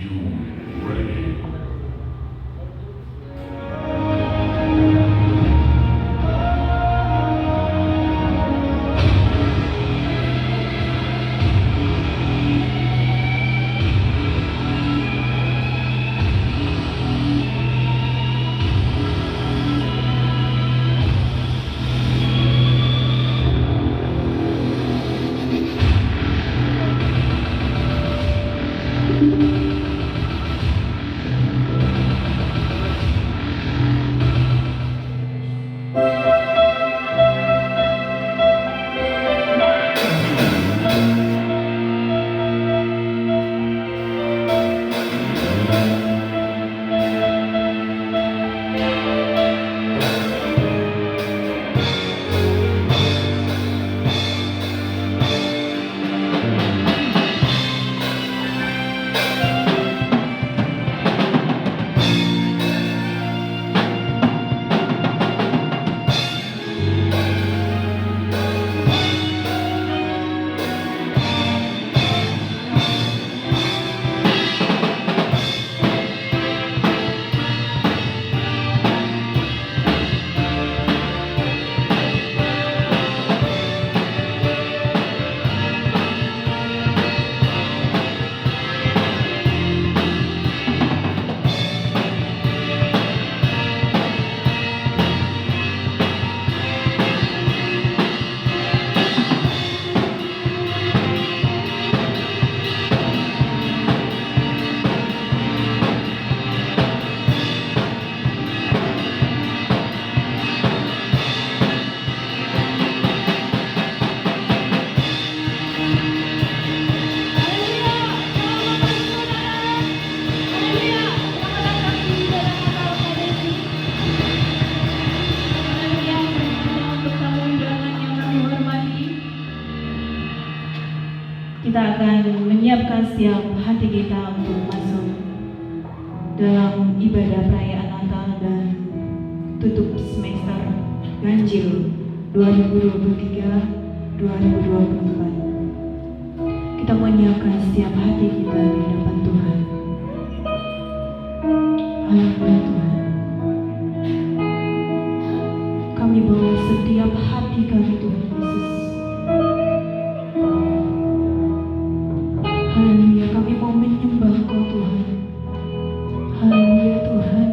you ready? Kita akan menyiapkan setiap hati kita untuk masuk dalam ibadah perayaan Natal dan tutup semester ganjil 2023-2024. Kita menyiapkan setiap hati kita di hadapan Tuhan. Haleluya Tuhan. Kami bawa setiap hati kami Tuhan Yesus. Haleluya, kami mau menyembah Kau Tuhan. Haleluya Tuhan.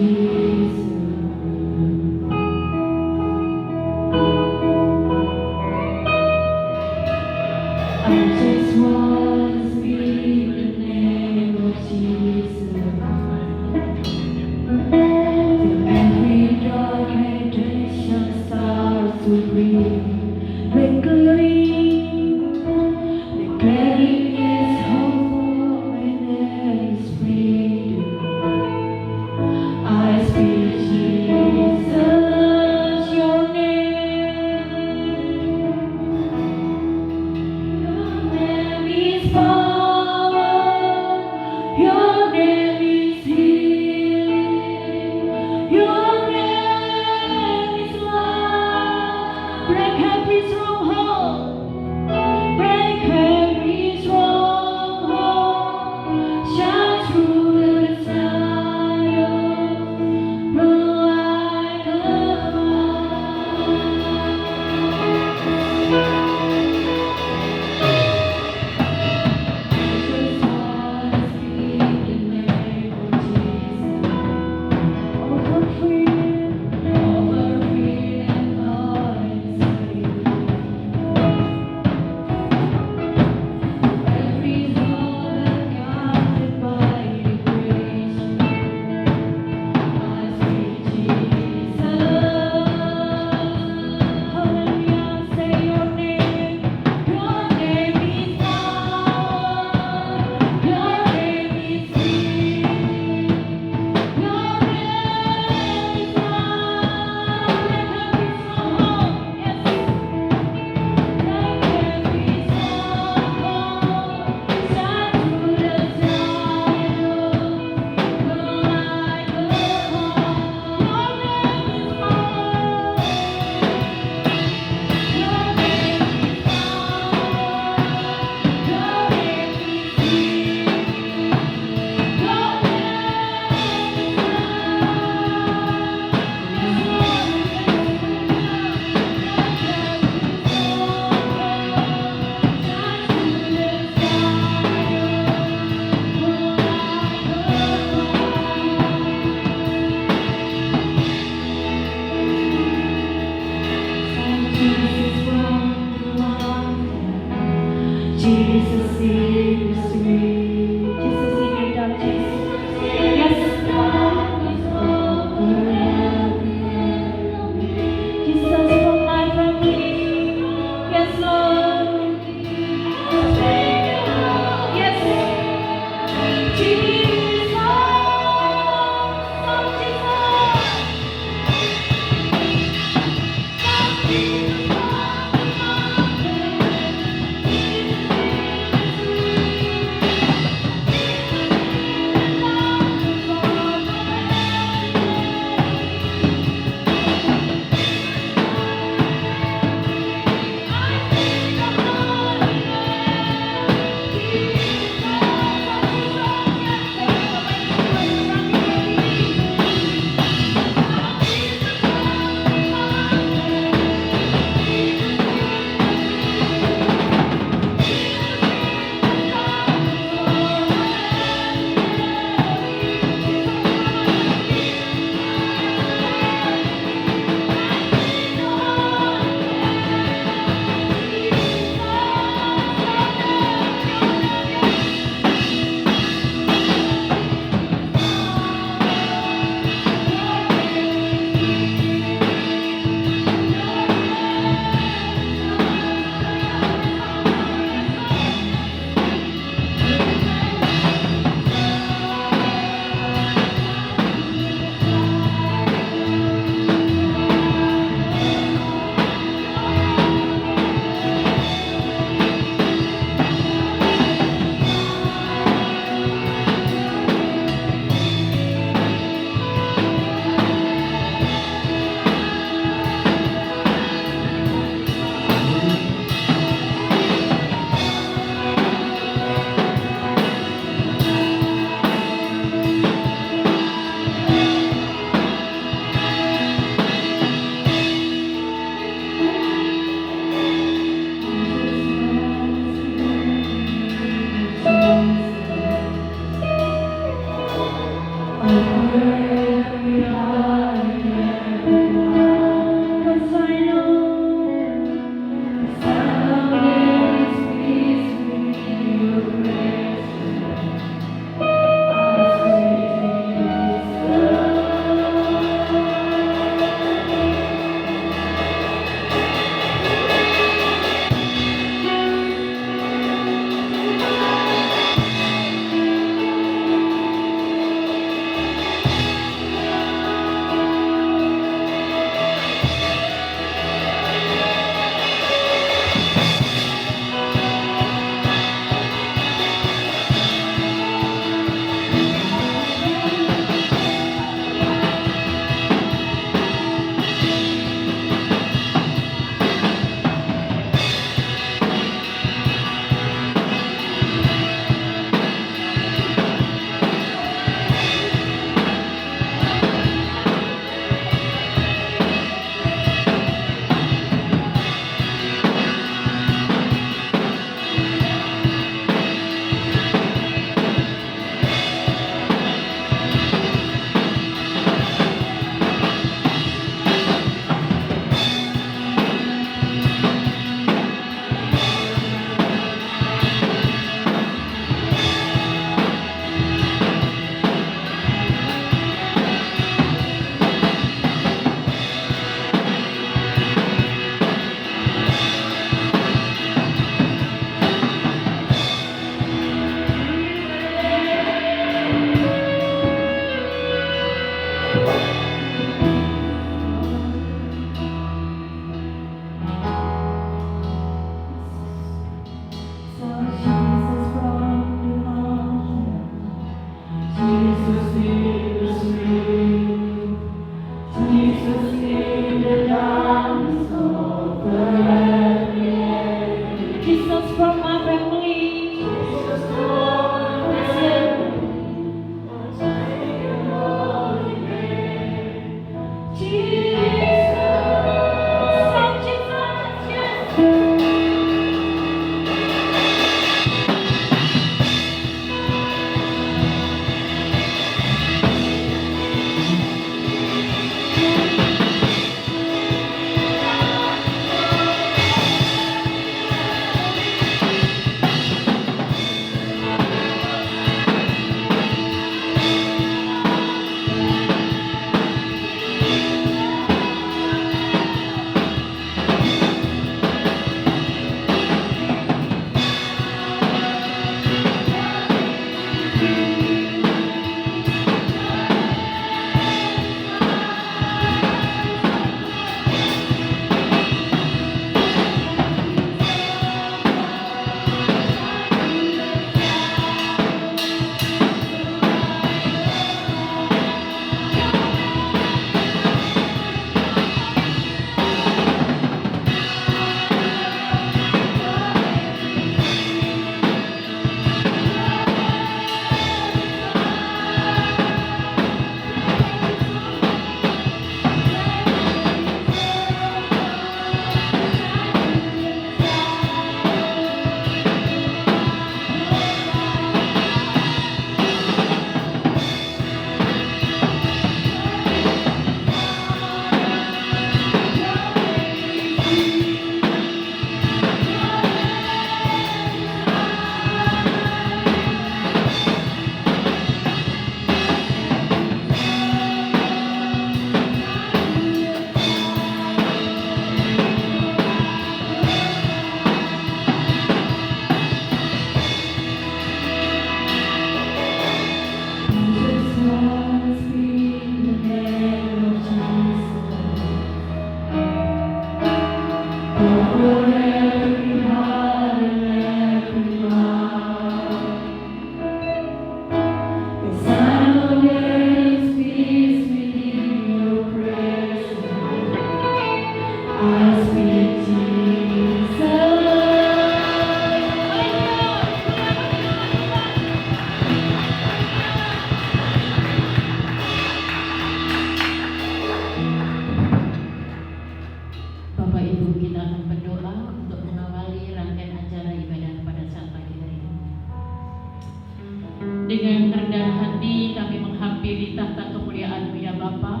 Dengan kerendahan hati kami menghampiri tahta kemuliaan-Mu ya Bapa.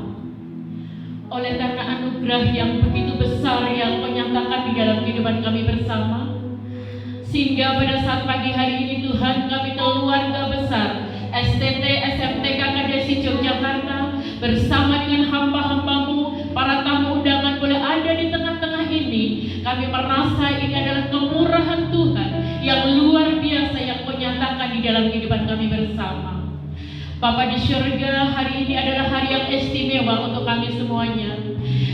Oleh karena anugerah yang begitu besar yang Kau nyatakan di dalam kehidupan kami bersama, sehingga pada saat pagi hari ini Tuhan, kami keluarga besar STT SMTK Kadesi Yogyakarta bersama dengan hamba-hamba-Mu, para tamu undangan boleh ada di tengah-tengah ini. Kami merasa ini adalah kemurahan Tuhan yang luar biasa yang Kau nyatakan di dalam kehidupan kami bersama. Bapa di surga, hari ini adalah hari yang istimewa untuk kami semuanya.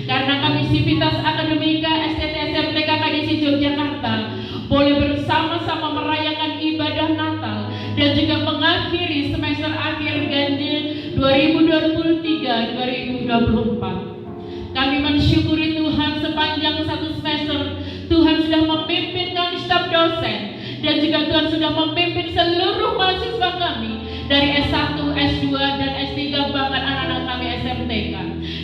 Karena kami Sivitas Akademika STT SMTK Kadesi Yogyakarta boleh bersama-sama merayakan ibadah Natal dan juga mengakhiri semester akhir ganjil 2023-2024. Kami mensyukuri Tuhan sepanjang satu semester Tuhan sudah memimpin kami staf dosen dan juga Tuhan sudah memimpin seluruh mahasiswa kami dari S1, S2 dan S3 bahkan anak-anak kami SMTK.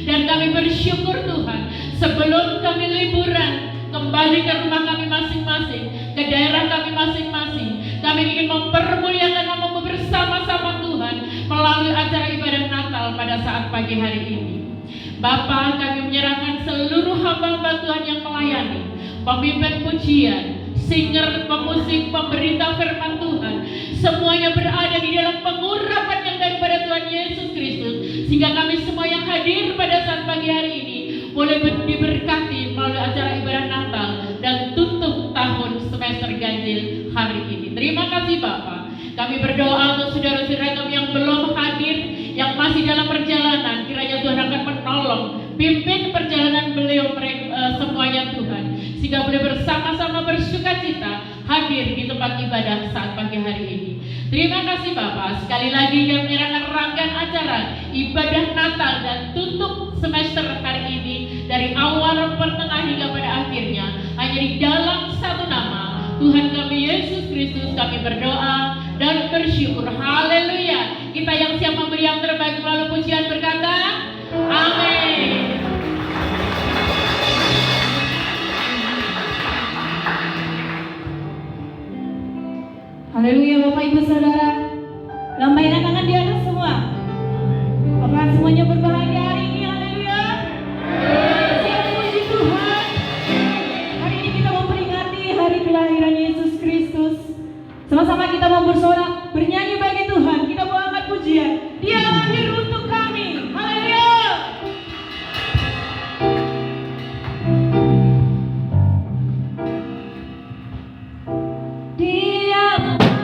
Dan kami bersyukur Tuhan sebelum kami liburan kembali ke rumah kami masing-masing, ke daerah kami masing-masing, kami ingin mempermuliakan nama-Mu bersama-sama Tuhan melalui acara ibadah Natal pada saat pagi hari ini. Bapa, kami menyerahkan seluruh hamba-hamba Tuhan yang melayani, pemimpin pujian, singer, pemusik, pemberita firman Tuhan, semuanya berada di dalam pengurapan yang daripada Tuhan Yesus Kristus, sehingga kami semua yang hadir pada saat pagi hari ini boleh diberkati melalui acara ibadah Natal dan tutup tahun semester ganjil hari ini. Terima kasih Bapa. Kami berdoa untuk saudara-saudara kami yang belum hadir, yang masih dalam perjalanan, kiranya Tuhan akan menolong, pimpin perjalanan beliau semuanya Tuhan, sehingga boleh bersama-sama bersukacita hadir di tempat ibadah saat pagi hari ini. Terima kasih Bapak. Sekali lagi kami menyerahkan rangkaian acara ibadah Natal dan tutup semester hari ini dari awal pertengahan hingga pada akhirnya hanya di dalam satu nama Tuhan kami Yesus Kristus kami berdoa dan bersyukur. Haleluya. Kita yang siap memberi yang terbaik melalui pujian berkata amin. Haleluya Bapak Ibu Saudara. Lambaikan tangan di atas semua. Apakah semuanya berbahagia hari ini? Haleluya. Siap puji Tuhan. Hari ini kita memperingati hari kelahiran Yesus Kristus. Sama-sama kita mau bersorak, bernyanyi bagi Tuhan. Kita mau angkat pujian. Dia lahir untuk kami. Haleluya. Dia lahir untuk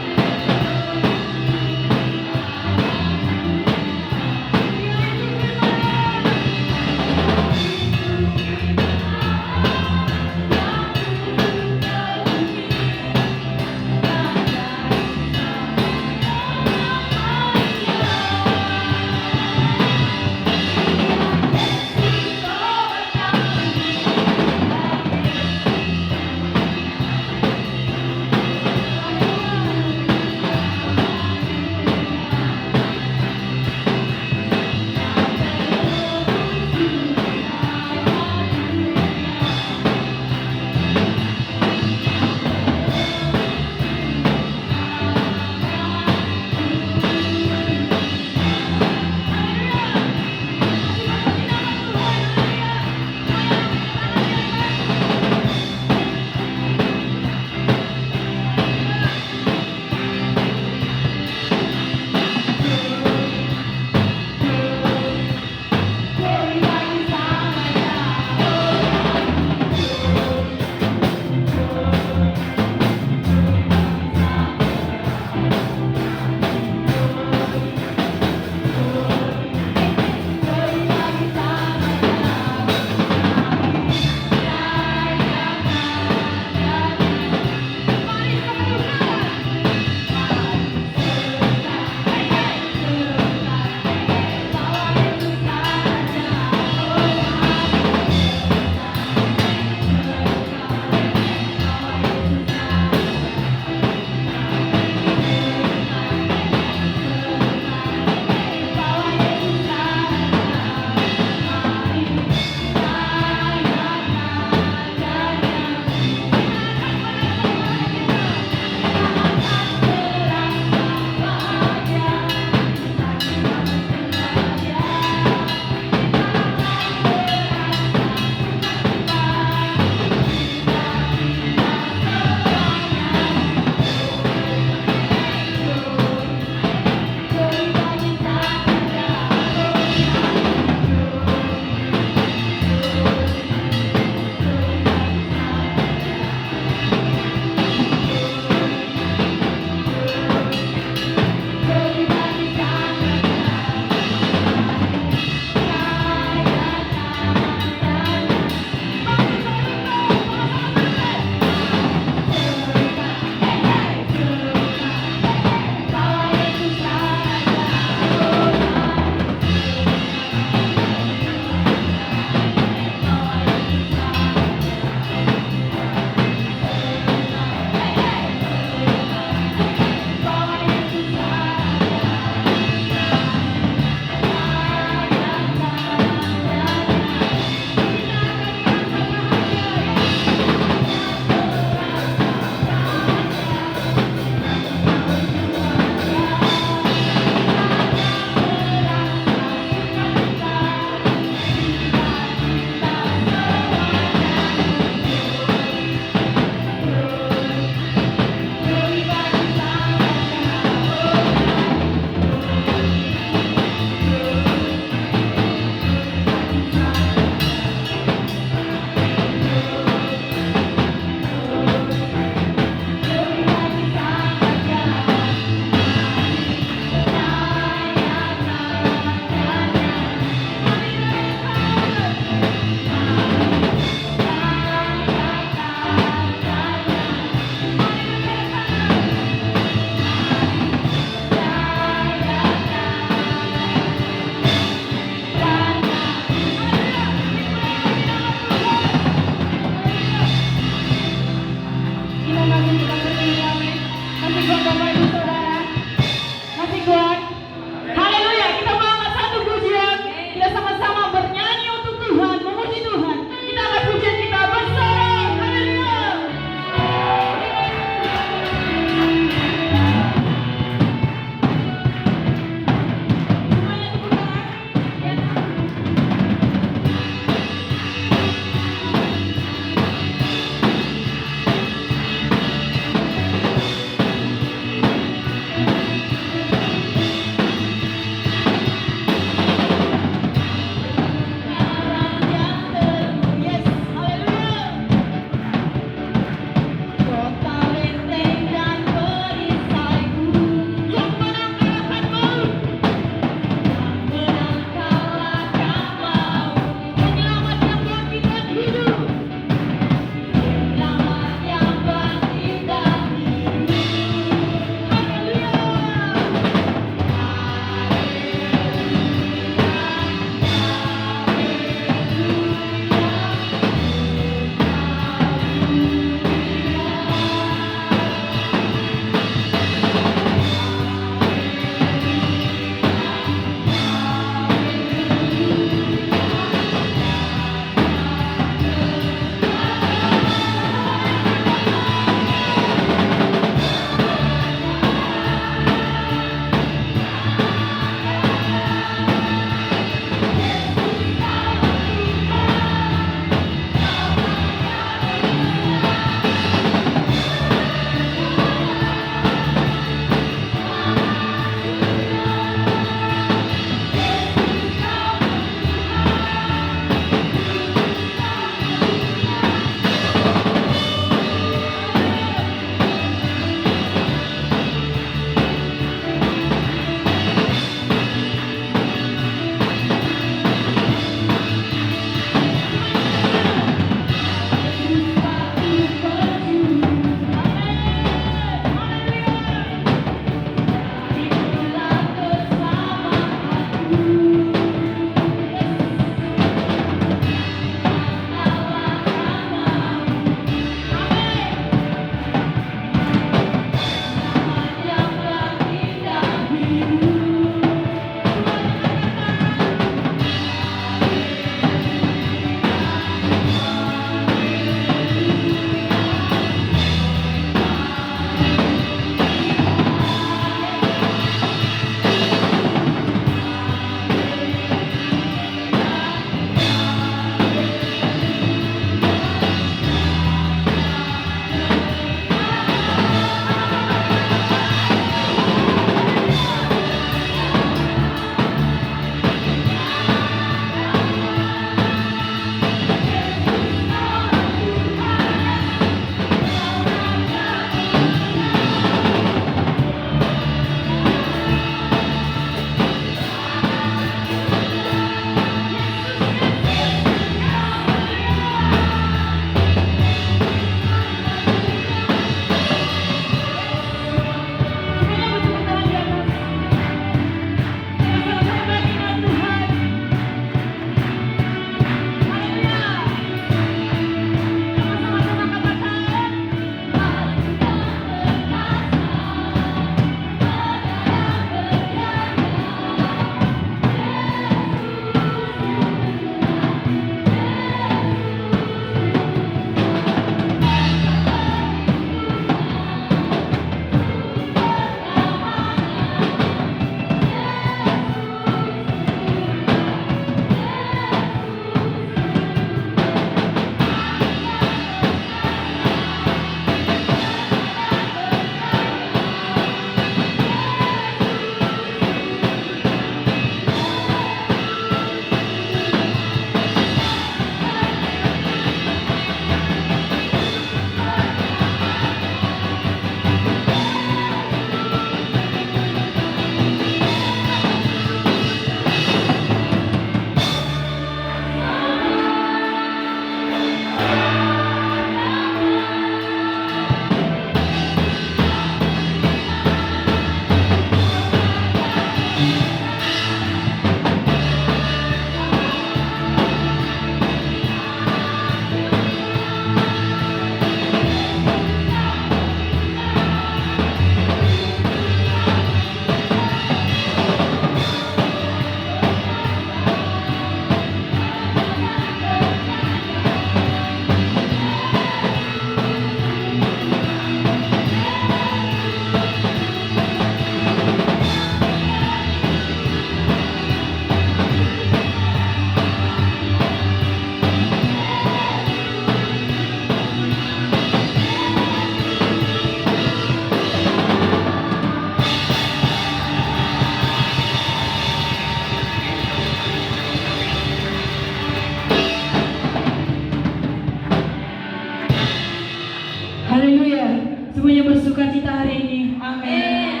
bersukacita hari ini. Amin.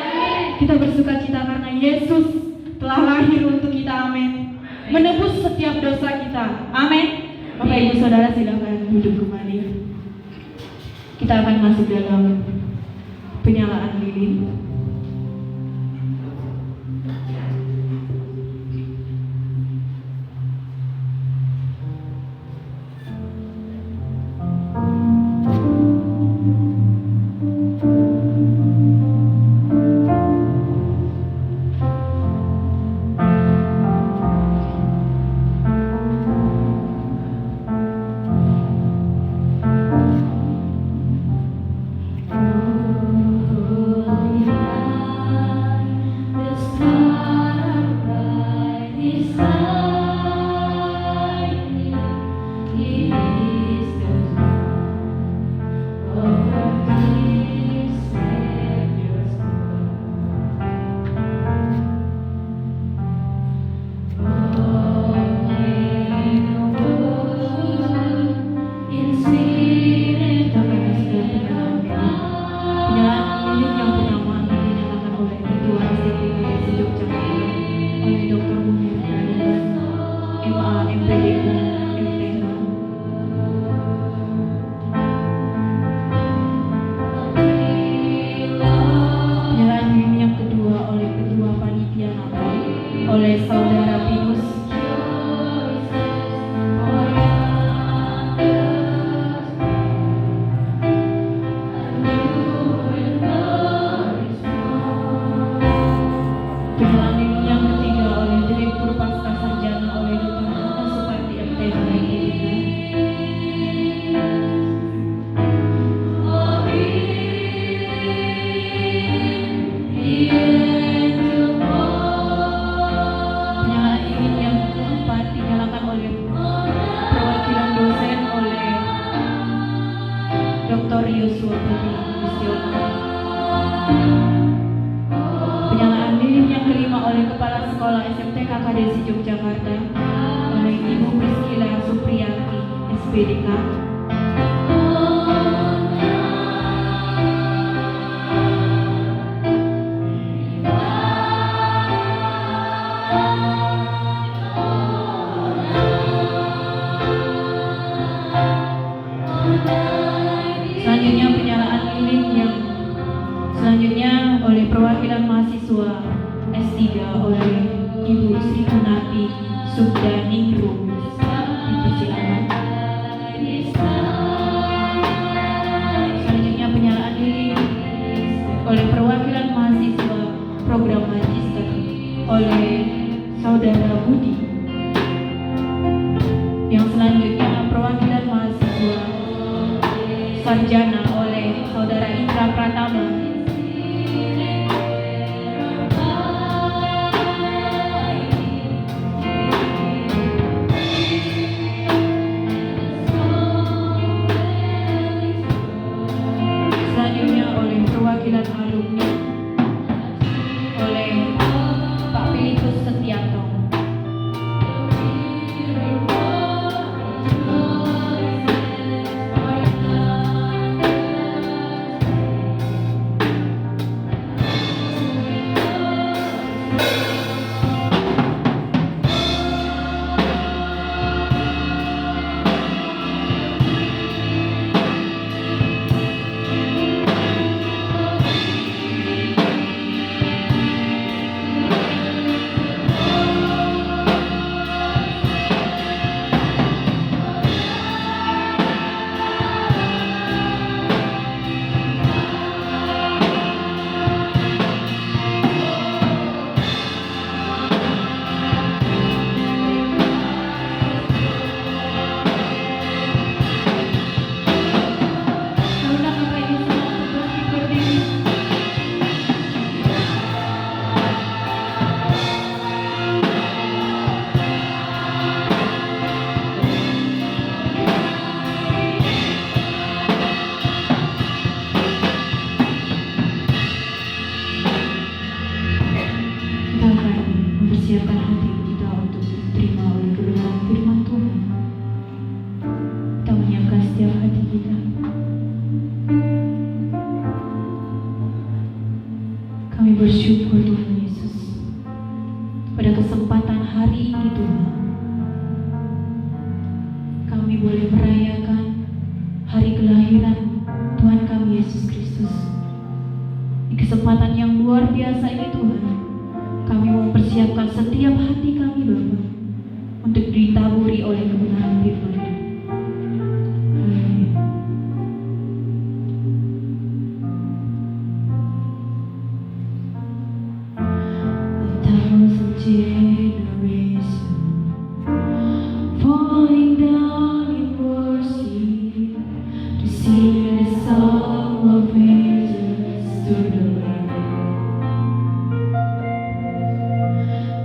Kita bersukacita karena Yesus telah lahir untuk kita. Amin. Menebus setiap dosa kita. Amin. Bapak Ibu Saudara silakan duduk kembali. Kita akan masuk dalam penyalaan lilin. Oleh Saudara Pinus. Penyalaan yang ketiga oleh Direktur Pasca Sarjana oleh Dr. Anna Supardi MTH. Penyalaan lilin yang kelima oleh Kepala Sekolah SMTK KDSI Yogyakarta oleh Ibu Priscilla Supriyati SPDK. Selanjutnya oleh perwakilan mahasiswa S3 oleh Ibu Sri Kunati Subdaningrum dipersilakan. Selanjutnya penyalaan lilin oleh perwakilan mahasiswa program magister oleh Saudara Budi. Yang selanjutnya perwakilan mahasiswa sarjana oleh Saudara Indra Pratama. Selanjutnya oleh perwakilan alumni oleh Pak Filitus Setianto. Mempersiapkan hati kita untuk diterima oleh kebenaran firman Tuhan. Kita menyiapkan setiap hati kita. bersyukur Tuhan Yesus pada kesempatan hari ini Tuhan. Kami boleh merayakan hari kelahiran Tuhan kami Yesus Kristus. Di kesempatan yang luar biasa ini Tuhan, kami mau mempersiapkan setiap hati kami Bapa untuk ditaburi oleh kebenaran firman. Haleluya. A thousand generations falling down in worship to sing the song of ages to the Lamb.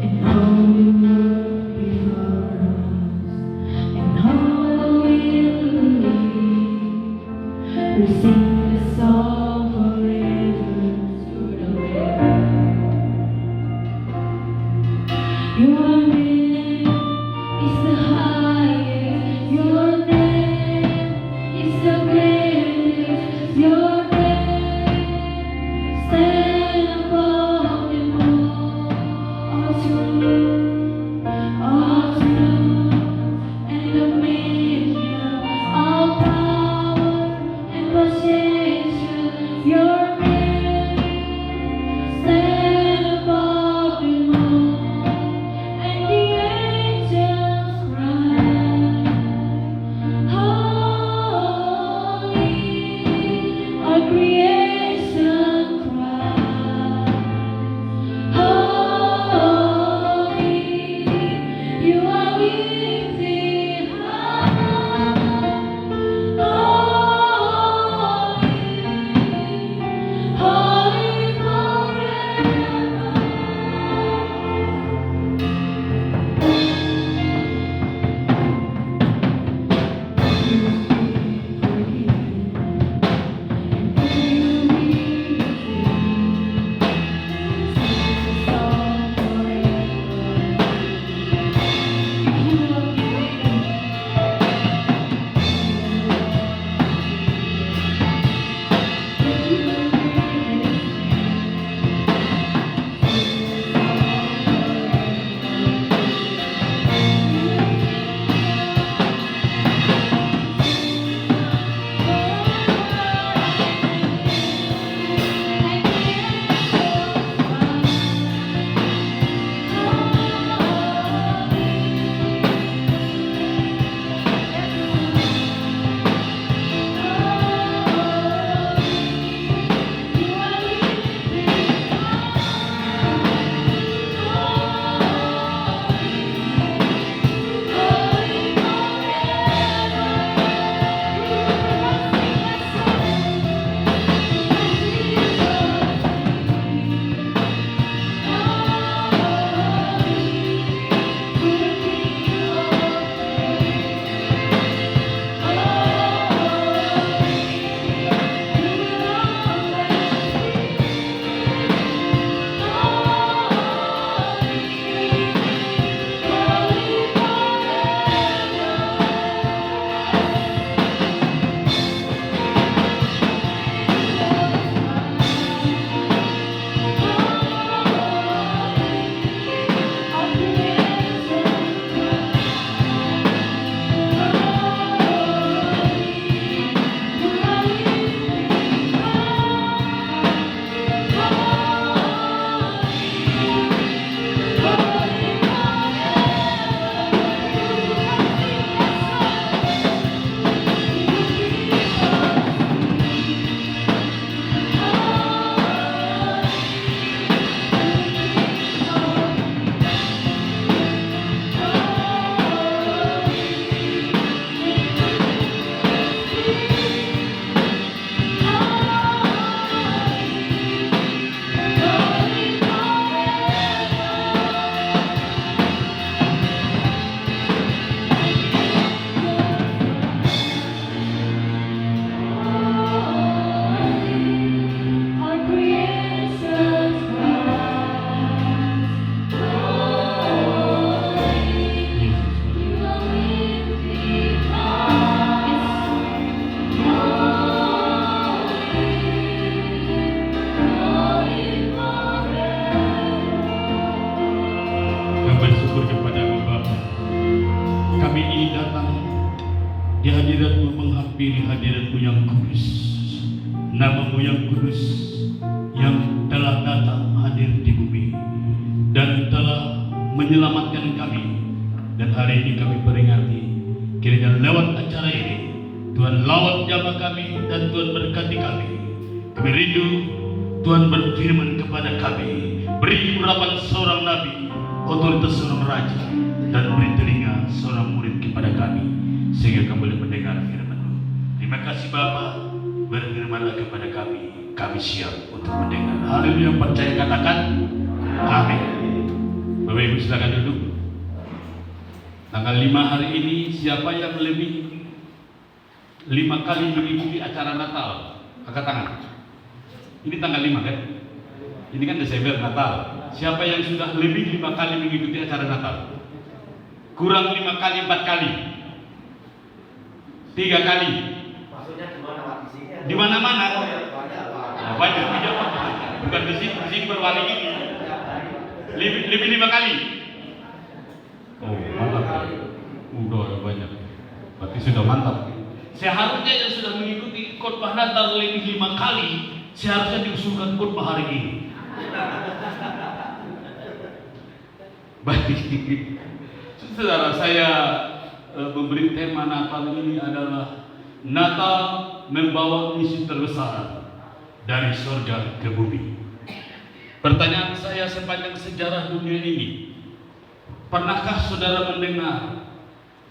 And all the world before us, and all will believe, will sing the song forever to the Lamb. Your name is the highest, your name is the greatest, your name stands above them all. All truth and dominion, all power and possession. kehadiran-Mu yang kudus, nama-Mu yang kudus yang telah datang hadir di bumi dan telah menyelamatkan kami. Dan hari ini kami peringati, kiranya lewat acara ini Tuhan lawat jamaah kami dan Tuhan berkati kami. Kami rindu Tuhan berfirman kepada kami, beri urapan seorang nabi, otoritas seorang raja, dan beri telinga seorang murid kepada kami, sehingga kami boleh mendengar firman-Mu. Terima kasih Bapa, berfirmanlah kepada kami, kami siap untuk mendengar. Haleluya, percaya katakan amin. Bapak Ibu silakan duduk. Tanggal 5 hari ini, siapa yang lebih 5 kali mengikuti acara Natal? Angkat tangan. Ini tanggal 5 kan? Ini kan Desember Natal. Siapa yang sudah lebih 5 kali mengikuti acara Natal? Kurang 5 kali, 4 kali, 3 kali. Maksudnya di mana Pak? Di mana-mana. Banyak. Banyak, tidak Pak. Bukan di sini baru hari ini. Lebih 5 kali. Oh, mantap. Udah banyak. Berarti sudah mantap. Seharusnya yang sudah mengikuti khotbah Natal lebih 5 kali, seharusnya diusulkan khotbah hari ini. Baik. Saudara, saya memberi tema Natal ini adalah Natal membawa misi terbesar dari surga ke bumi. Pertanyaan saya sepanjang sejarah dunia ini, pernahkah saudara mendengar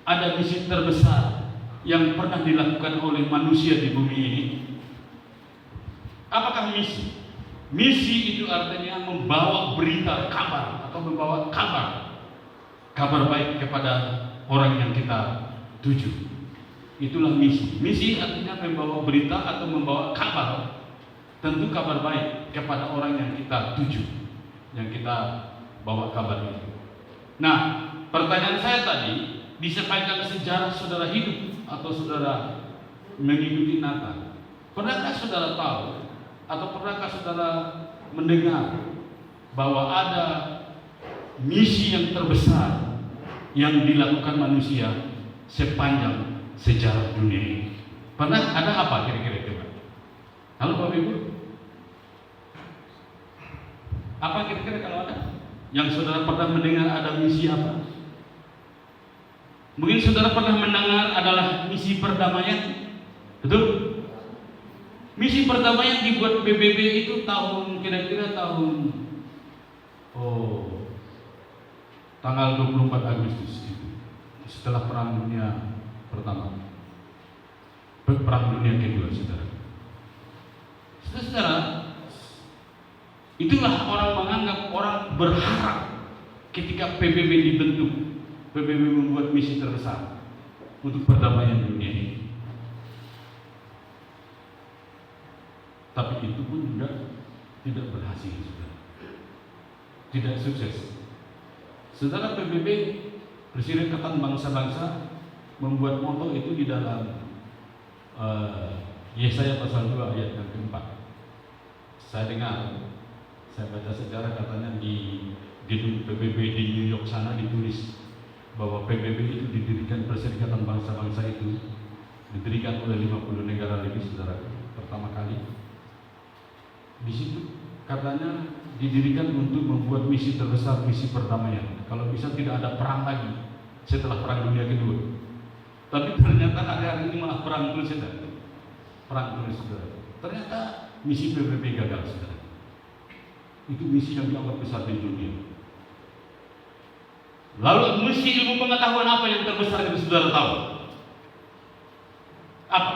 ada misi terbesar yang pernah dilakukan oleh manusia di bumi ini? Apakah misi? Misi itu artinya membawa berita kabar atau membawa kabar baik kepada orang yang kita tuju. Itulah misi. Misi artinya membawa berita atau membawa kabar. Tentu kabar baik kepada orang yang kita tuju, yang kita bawa kabar itu. Nah, pertanyaan saya tadi, di sepanjang sejarah saudara hidup atau saudara mengikuti Natal, pernahkah saudara tahu atau pernahkah saudara mendengar bahwa ada misi yang terbesar yang dilakukan manusia sepanjang sejarah dunia ini? Pernah ada apa kira-kira? Halo Bapak Ibu, apa kira-kira kalau ada yang saudara pernah mendengar ada misi apa? Mungkin saudara pernah mendengar adalah misi perdamaian, betul? Misi perdamaian dibuat PBB itu kira-kira tahun tanggal 24 Agustus itu, setelah Perang Dunia Pertama, Perang Dunia Kedua, saudara. Saudara, itulah orang menganggap, orang berharap ketika PBB dibentuk, PBB membuat misi terbesar untuk perdamaian dunia ini. Tapi itu pun juga tidak berhasil, saudara. Tidak sukses. Saudara, PBB, Perserikatan Bangsa-Bangsa, membuat moto itu di dalam Yesaya pasal 2 ayat yang keempat. Saya dengar, saya baca sejarah katanya di gedung PBB di New York sana ditulis bahwa PBB itu didirikan, Perserikatan Bangsa-Bangsa itu didirikan oleh 50 negara lebih, saudara, pertama kali. Di situ katanya didirikan untuk membuat misi terbesar, misi perdamaian. Kalau bisa tidak ada perang lagi setelah Perang Dunia Kedua. Tapi ternyata hari-hari ini malah perang terus, saudara. Perang terus, saudara. Ternyata misi PBB gagal, saudara. Itu misi yang dianggap besar di dunia. Lalu misi ilmu pengetahuan apa yang terbesar yang saudara tahu? Apa?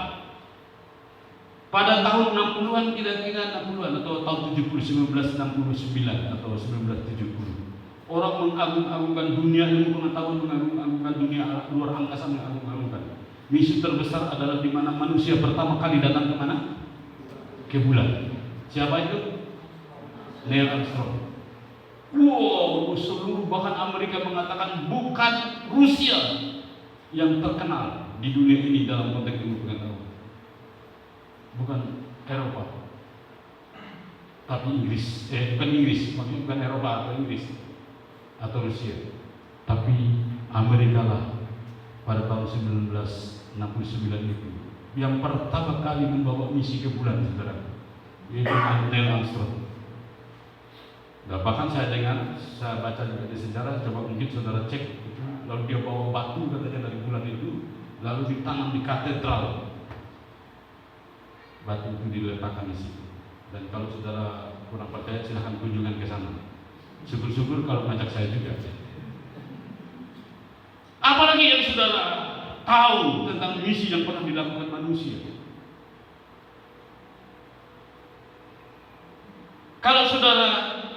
Pada tahun 60-an, kira-kira 60-an atau tahun 70, 1969 atau 1970, orang mengagung-agungkan dunia ilmu pengetahuan, mengagung-agungkan dunia luar angkasa, mengagung-agungkan. Misi terbesar adalah di mana manusia pertama kali datang ke mana? Ke bulan. Siapa itu? Neil Armstrong. Wow, seluruh bahkan Amerika mengatakan bukan Rusia yang terkenal di dunia ini dalam konteks ilmu pengetahuan. Bukan Eropa, tapi Inggris. Bukan Inggris, maksudnya bukan Eropa atau Inggris atau Rusia, tapi Amerika lah pada tahun 1969 itu yang pertama kali membawa misi ke bulan, saudara, yaitu Neil Armstrong. Nah, bahkan saya baca juga di sejarah, coba mungkin saudara cek itu, lalu dia bawa batu katanya dari bulan itu, lalu ditanam di katedral. Batu itu diletakkan di situ. Dan kalau saudara kurang percaya, silahkan kunjungan ke sana. Syukur-syukur kalau ngajak saya juga. Apalagi yang saudara tahu tentang misi yang pernah dilakukan manusia. Kalau saudara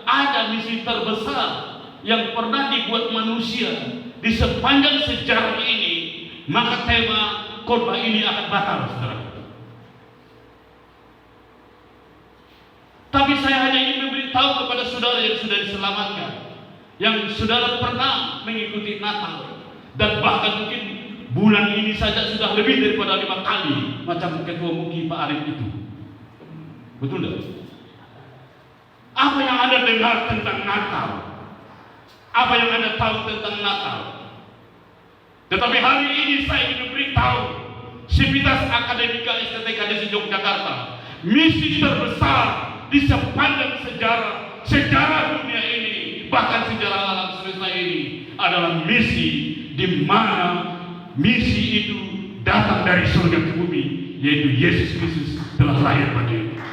ada misi terbesar yang pernah dibuat manusia di sepanjang sejarah ini, maka tema khotbah ini akan batal, saudara. Tapi saya hanya ingin memberitahu kepada saudara yang sudah diselamatkan, yang saudara pernah mengikuti Natal, dan bahkan mungkin bulan ini saja sudah lebih daripada 5 kali, macam ketua MUKI Pak Arif itu. Betul tidak? Apa yang Anda dengar tentang Natal? Apa yang Anda tahu tentang Natal? Tetapi hari ini saya ingin memberitahu Sivitas Akademika STTK Desi Yogyakarta, misi terbesar di sepanjang sejarah dunia ini, bahkan sejarah alam semesta ini, adalah misi di mana misi itu datang dari surga ke bumi, yaitu Yesus Kristus telah lahir bagi kita.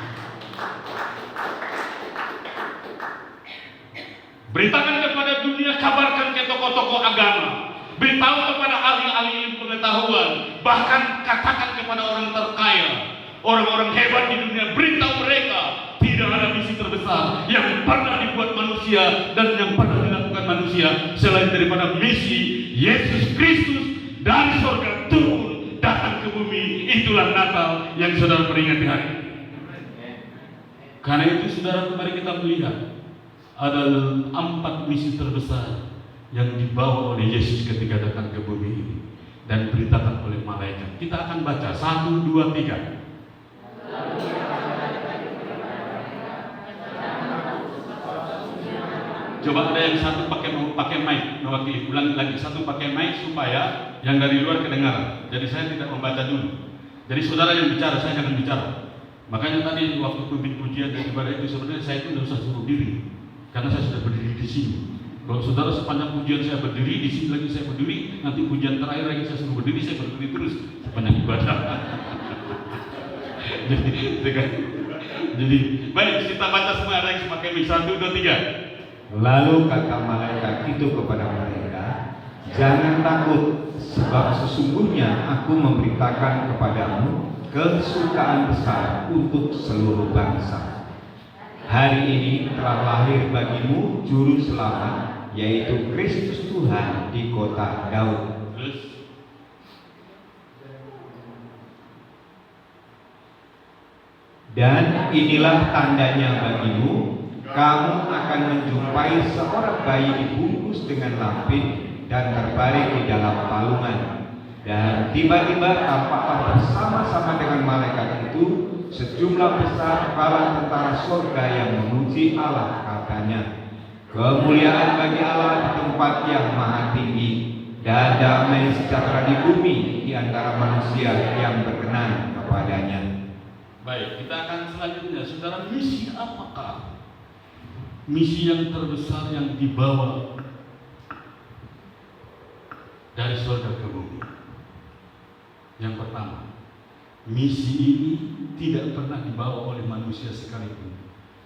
Beritakan kepada dunia, kabarkan ke tokoh-tokoh agama, beritahu kepada ahli-ahli pengetahuan, bahkan katakan kepada orang terkaya, orang-orang hebat di dunia, beritahu mereka tidak ada misi terbesar yang pernah dibuat manusia dan yang pernah dilakukan manusia selain daripada misi Yesus Kristus dari surga turun datang ke bumi. Itulah Natal yang saudara peringati hari ini. Karena itu saudara, kemarin kita melihat ada 4 misi terbesar yang dibawa oleh Yesus ketika datang ke bumi ini dan beritakan oleh malaikat. Kita akan baca 1, 2, 3. Coba ada yang satu pakai mic mewakili, ulangi lagi, satu pakai mic supaya yang dari luar kedengaran. Jadi saya tidak membaca dulu. Jadi saudara yang bicara, saya jangan bicara. Makanya tadi waktu pimpin pujian dan ibadah itu sebenarnya saya itu tidak usah suruh diri, karena saya sudah berdiri di sini. Kalau saudara sepanjang pujian saya berdiri, di sini lagi saya berdiri, nanti pujian terakhir lagi saya suruh berdiri, saya berdiri terus sepanjang ibadah. Jadi baik, kita baca semua, ada yang pakai mic, 1, 2, 3. Lalu kata malaikat itu kepada mereka, jangan takut, sebab sesungguhnya aku memberitakan kepadamu kesukaan besar untuk seluruh bangsa. Hari ini telah lahir bagimu juru selamat, yaitu Kristus Tuhan di kota Daud. Dan inilah tandanya bagimu, kamu akan menjumpai seorang bayi dibungkus dengan lampin dan terbaring di dalam palungan. Dan tiba-tiba tampaklah bersama-sama dengan malaikat itu sejumlah besar bala tentara surga yang memuji Allah, katanya, kemuliaan bagi Allah di tempat yang maha tinggi, dan damai sejahtera di bumi di antara manusia yang berkenan kepadanya. Baik, kita akan selanjutnya, saudara, misi apakah? Misi yang terbesar yang dibawa dari surga ke bumi. Yang pertama, misi ini tidak pernah dibawa oleh manusia sekalipun,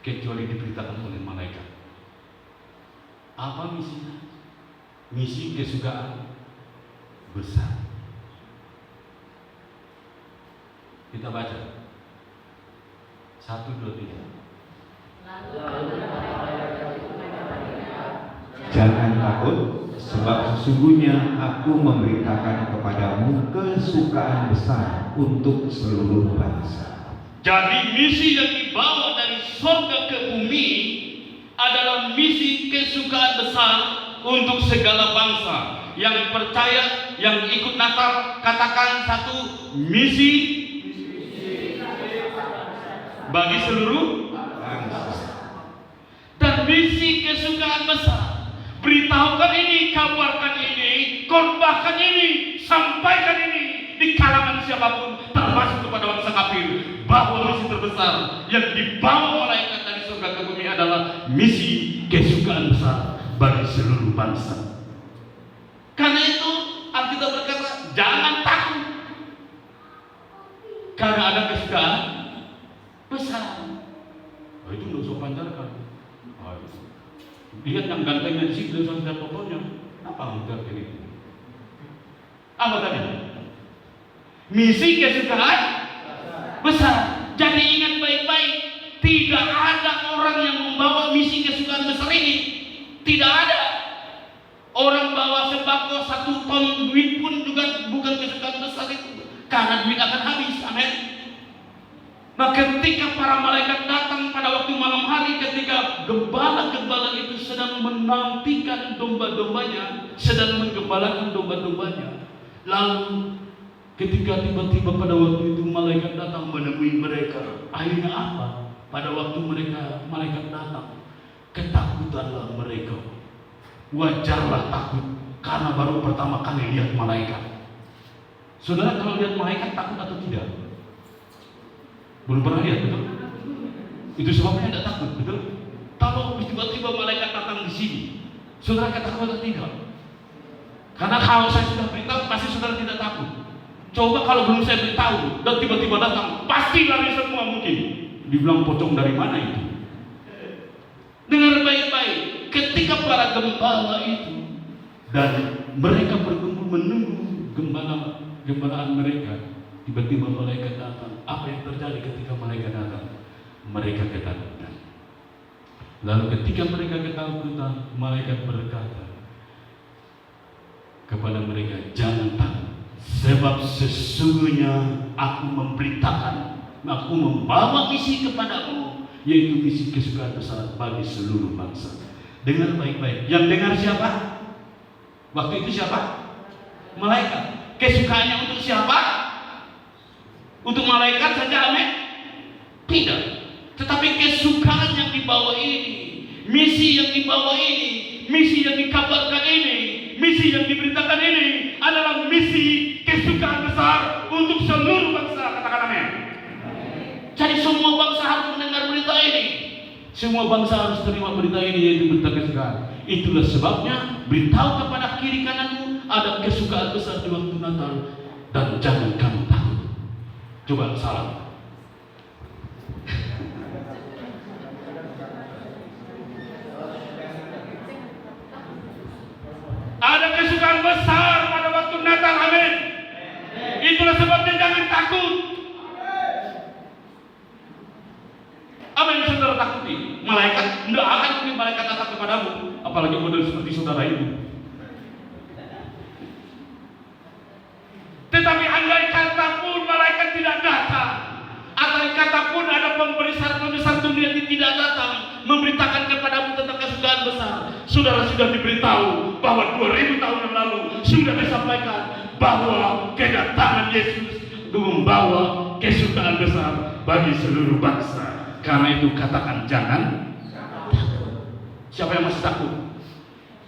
kecuali diberitakan oleh malaikat. Apa misinya? Misi kesukaan besar. Kita baca 1, 2, 3. Jangan takut, sebab sesungguhnya aku memberitakan kepadamu kesukaan besar untuk seluruh bangsa. Jadi misi yang dibawa dari surga ke bumi adalah misi kesukaan besar untuk segala bangsa. Yang percaya, yang ikut Natal, katakan 1, misi bagi seluruh bangsa. Dan misi kesukaan besar, beritahukan ini, kabarkan ini, khotbahkan ini, sampaikan ini di kalangan siapapun, termasuk masuk kepada bangsa kafir bahwa misi terbesar yang dibawa malaikat dari surga ke bumi adalah misi kesukaan besar bagi seluruh bangsa. Karena itu Alkitab berkata, jangan takut, karena ada kesukaan besar. Oh, itu tidak usah pancarkan. Lihat yang gantengnya di situ, saudara pokoknya. Apa mengerti itu? Apa tadi? Misi kesukaan besar. Jadi ingat baik-baik, tidak ada orang yang membawa misi kesukaan besar ini. Tidak ada. Orang bawa sembako 1 ton duit pun juga bukan kesukaan besar itu, karena duit akan habis. Amin. Nah, ketika para malaikat datang pada waktu malam hari, ketika gembala-gembala itu sedang menantikan domba-dombanya, sedang menggembalakan domba-dombanya, lalu ketika tiba-tiba pada waktu itu malaikat datang menemui mereka, akhirnya apa? Pada waktu malaikat datang, ketakutanlah mereka. Wajarlah takut, karena baru pertama kali lihat malaikat. Saudara, kalau lihat malaikat takut atau tidak? Belum pernah lihat, betul? Itu sebabnya tidak takut, betul? Kalau tiba-tiba malaikat datang di sini, saudara takut atau tidak? Karena kalau saya sudah beritahu, pasti saudara tidak takut. Coba kalau belum saya beritahu dan tiba-tiba datang, pasti lari semua mungkin. Dibilang pocong dari mana itu? Dengar baik-baik, ketika para gembala itu dan mereka berkumpul menunggu gembalaan mereka, tiba-tiba malaikat datang. Apa yang terjadi ketika malaikat datang? Mereka ketakutan. Lalu ketika mereka ketakutan, malaikat berkata kepada mereka, jangan takut, sebab sesungguhnya aku memberitakan, aku membawa misi kepadamu, yaitu misi kesukaan besar bagi seluruh bangsa. Dengar baik-baik. Yang dengar siapa? Waktu itu siapa? Malaikat. Kesukaannya untuk siapa? Untuk malaikat saja, amin? Tidak. Tetapi kesukaan yang dibawa ini, misi yang dibawa ini, misi yang dikabarkan ini, misi yang diberitakan ini adalah misi kesukaan besar untuk seluruh bangsa. Katakan amin. Jadi semua bangsa harus mendengar berita ini. Semua bangsa harus terima berita ini, yaitu berita kesukaan. Itulah sebabnya beritahu kepada kiri kananmu, ada kesukaan besar di waktu Natal, dan jangan kamu takut. Coba salam. Ada kesukaan besar pada waktu Natal, amin. Itulah sebabnya jangan takut. Apa yang saudara takuti? Malaikat? Tidak akan mungkin malaikat datang kepadamu, apalagi model seperti saudara itu. Tetapi andai kata pun malaikat tidak datang, andai kata pun ada pembesar dunia yang tidak datang memberitakan kepadamu tentang kesukaan besar, saudara sudah diberitahu bahwa 2000 tahun yang lalu sudah disampaikan bahwa kedatangan Yesus membawa kesukaan besar bagi seluruh bangsa. Karena itu katakan jangan takut. Siapa yang masih takut?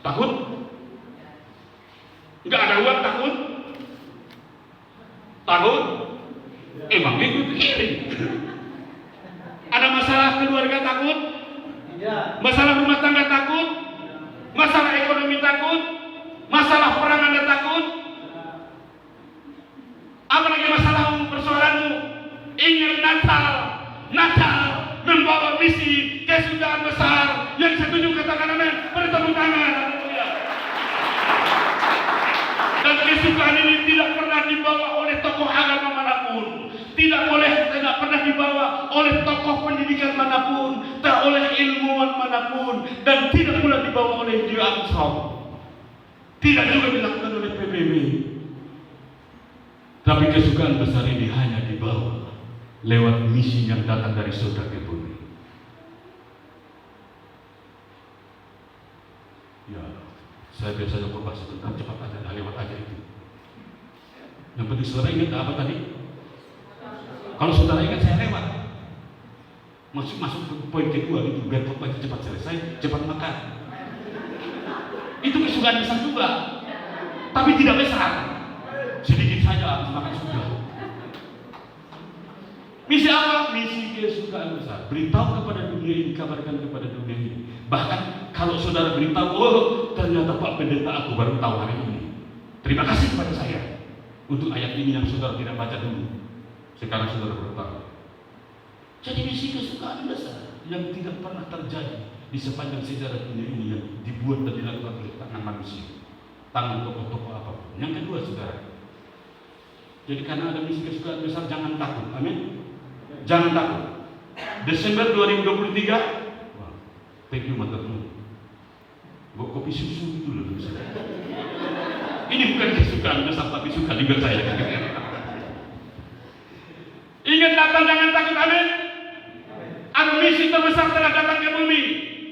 Takut? Enggak ada uang takut? Takut? Emang itu pikirin. Ada masalah keluarga takut? Masalah rumah tangga takut? Masalah ekonomi takut? Masalah perang Anda takut? Apalagi masalah persoalanmu? Ingat Natal membawa misi kesukaan besar. Yang setuju katakan amin, beri tepuk tangan. Haleluya. Dan kesukaan ini tidak pernah dibawa oleh tokoh agama manapun, tidak pernah dibawa oleh tokoh pendidikan manapun, tak oleh ilmuwan manapun, dan tidak pula dibawa oleh Dio Armstrong, tidak juga dilakukan oleh PBB. Tapi kesukaan besar ini hanya dibawa lewat misi yang datang dari surga ke bumi. Ya, saya biasanya khotbah sebentar, cepat aja, lewat aja itu. Yang penting saudara ingat apa tadi? Kalau saudara ingat saya lewat. Masuk ke poin kedua itu, biar khotbah cepat selesai, cepat makan. Itu kesukaan besar juga, tapi tidak besar. Sedikit saja habis makan sudah. Misi apa? Misi kesukaan besar. Beritahu kepada dunia ini, kabarkan kepada dunia ini. Bahkan kalau saudara beritahu, oh ternyata Pak Pendeta aku baru tahu hari ini. Terima kasih kepada saya untuk ayat ini yang saudara tidak baca dulu. Sekarang saudara baru tahu. Jadi misi kesukaan besar yang tidak pernah terjadi di sepanjang sejarah dunia ini yang dibuat dan dilakukan oleh tangan manusia, tangan tokoh-tokoh apapun. Yang kedua, saudara. Jadi karena ada misi kesukaan besar, jangan takut. Amin. Jangan takut. Desember 2023. Wah, thank you mother dulu. Bawa kopi susu dulu. Ini bukan kesukaan besar, tapi suka juga saya. Ingat Natal, jangan takut. Amin. Ada misi terbesar telah datang ke bumi,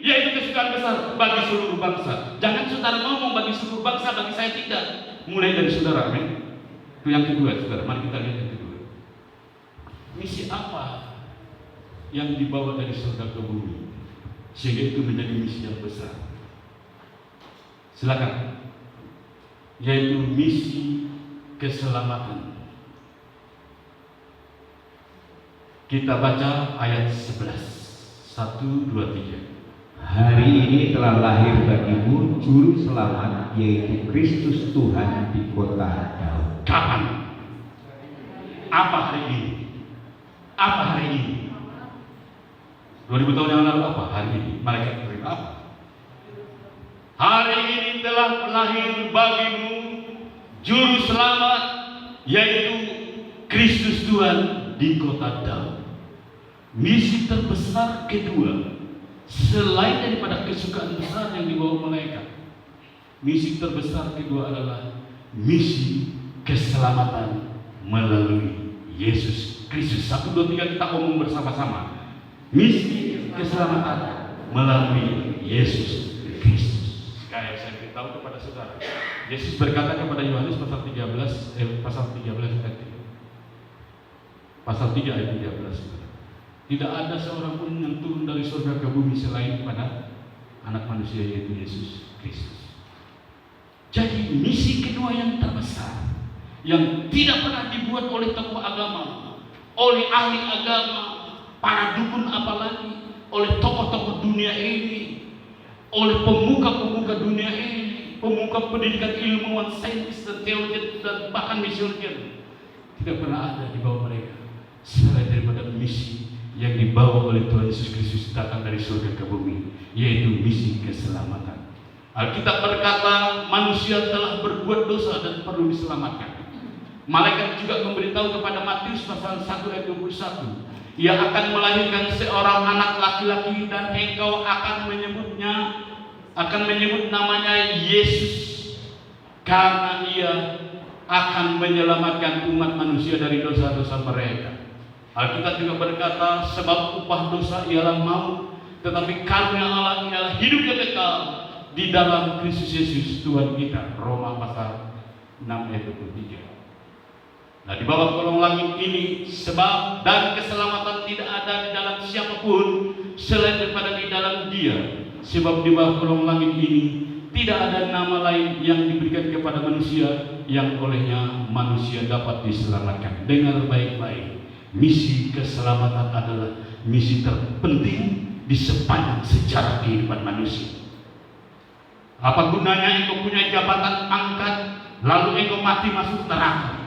yaitu kesukaan besar bagi seluruh bangsa. Jangan saudara ngomong bagi seluruh bangsa, bagi saya tidak. Mulai dari saudara. Amin. Itu yang kedua, saudara. Mari kita lihat yang kedua. Misi apa yang dibawa dari surga ke bumi sehingga itu menjadi misi yang besar? Silakan. Yaitu misi keselamatan. Kita baca ayat 11. 1, 2, 3. Hari ini telah lahir bagimu juru selamat, yaitu Kristus Tuhan di kota Daud. Kapan? Apa hari ini? Apa hari ini? 2000 tahun yang lalu apa? Hari ini malaikat berkata apa? Hari ini telah lahir bagimu juru selamat, yaitu Kristus Tuhan di kota Daud. Misi terbesar kedua selain daripada kesukaan besar yang dibawa malaikat, misi terbesar kedua adalah misi keselamatan melalui Yesus Kristus. 1, 2, 3 kita ngomong bersama-sama. Misi keselamatan melalui Yesus Kristus. Kayak saya beritahu kepada saudara, Yesus berkata kepada Yohanes pasal 13 ayat 3. Pasal 3 ayat 13. Tidak ada seorang pun yang turun dari surga ke bumi selain pada anak manusia, yaitu Yesus Kristus. Jadi misi kedua yang terbesar, yang tidak pernah dibuat oleh tokoh agama, oleh ahli agama, para dukun, apalagi oleh tokoh-tokoh dunia ini, oleh pemuka-pemuka dunia ini, pemuka pendidikan ilmuwan, saintis dan teologi dan bahkan misioner, tidak pernah ada di bawah mereka selain daripada misi yang dibawa oleh Tuhan Yesus Kristus datang dari surga ke bumi, yaitu misi keselamatan. Alkitab berkata manusia telah berbuat dosa dan perlu diselamatkan. Malaikat juga memberitahu kepada Matius pasal 1 ayat 21, ia akan melahirkan seorang anak laki-laki dan engkau akan menyebut namanya Yesus, karena ia akan menyelamatkan umat manusia dari dosa-dosa mereka. Alkitab juga berkata sebab upah dosa ialah maut, tetapi karunia Allah ialah hidup yang kekal di dalam Kristus Yesus Tuhan kita. Roma pasal 6 ayat 23. Nah, di bawah kolong langit ini sebab dan keselamatan tidak ada di dalam siapapun selain daripada di dalam Dia. Sebab di bawah kolong langit ini tidak ada nama lain yang diberikan kepada manusia yang olehnya manusia dapat diselamatkan. Dengar baik-baik. Misi keselamatan adalah misi terpenting di sepanjang sejarah kehidupan manusia. Apa gunanya engkau punya jabatan pangkat lalu engkau mati masuk neraka?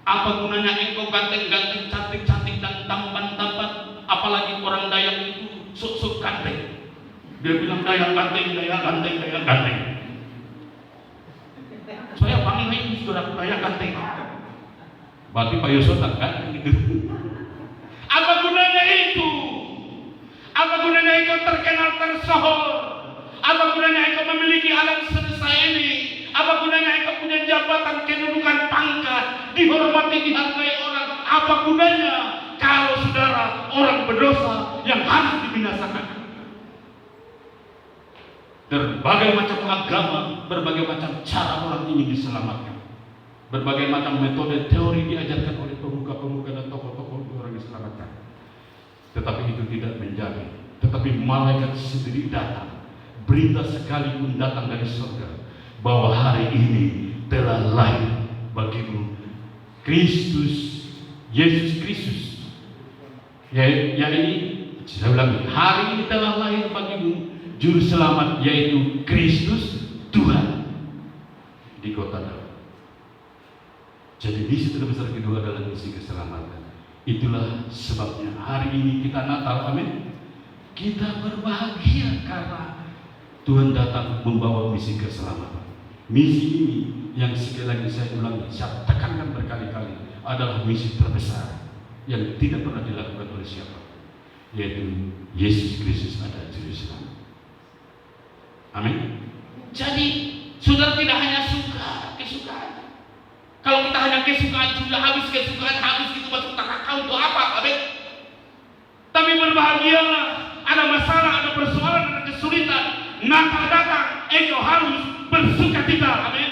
Apa gunanya engkau ganteng-ganteng, cantik-cantik dan tampan-tampan? Apalagi orang Dayak itu sok-sok ganteng. Dia bilang Dayak ganteng, Dayak ganteng, Dayak ganteng. Saya panggil ini saudara Dayak ganteng. Berarti Pak Yosef tak ganteng gitu. Apa gunanya itu? Apa gunanya engkau terkenal tersohor? Apa gunanya engkau memiliki alam semesta ini? Apa gunanya engkau punya jabatan, kedudukan, pangkat, dihormati, dihargai orang? Apa gunanya kalau saudara orang berdosa yang harus dibinasakan? Berbagai macam agama, berbagai macam cara orang ini diselamatkan. Berbagai macam metode teori diajarkan oleh pemuka-pemuka dan tokoh-tokoh orang diselamatkan. Tetapi itu tidak menjamin. Tetapi malaikat sendiri datang. Berita sekalipun datang dari surga bahwa hari ini telah lahir bagimu Kristus, Yesus Kristus Ya ini saya ulangi, hari ini telah lahir bagimu Juru Selamat, yaitu Kristus Tuhan di kota Daud. Jadi misi terbesar kedua adalah misi keselamatan. Itulah sebabnya hari ini kita Natal, amin. Kita berbahagia karena Tuhan datang membawa misi keselamatan. Misi ini yang sekali lagi saya ulangi, saya tekankan berkali-kali, adalah misi terbesar yang tidak pernah dilakukan oleh siapa, yaitu Yesus Kristus ada Juru Selamat. Amin. Jadi saudara tidak hanya suka kesukaan. Kalau kita hanya kesukaan, sudah habis kesukaan, habis itu masuk neraka untuk apa? Amin. Tapi berbahagialah, ada masalah, ada persoalan, ada kesulitan, Natal datang, engkau harus bersukacita. Amin.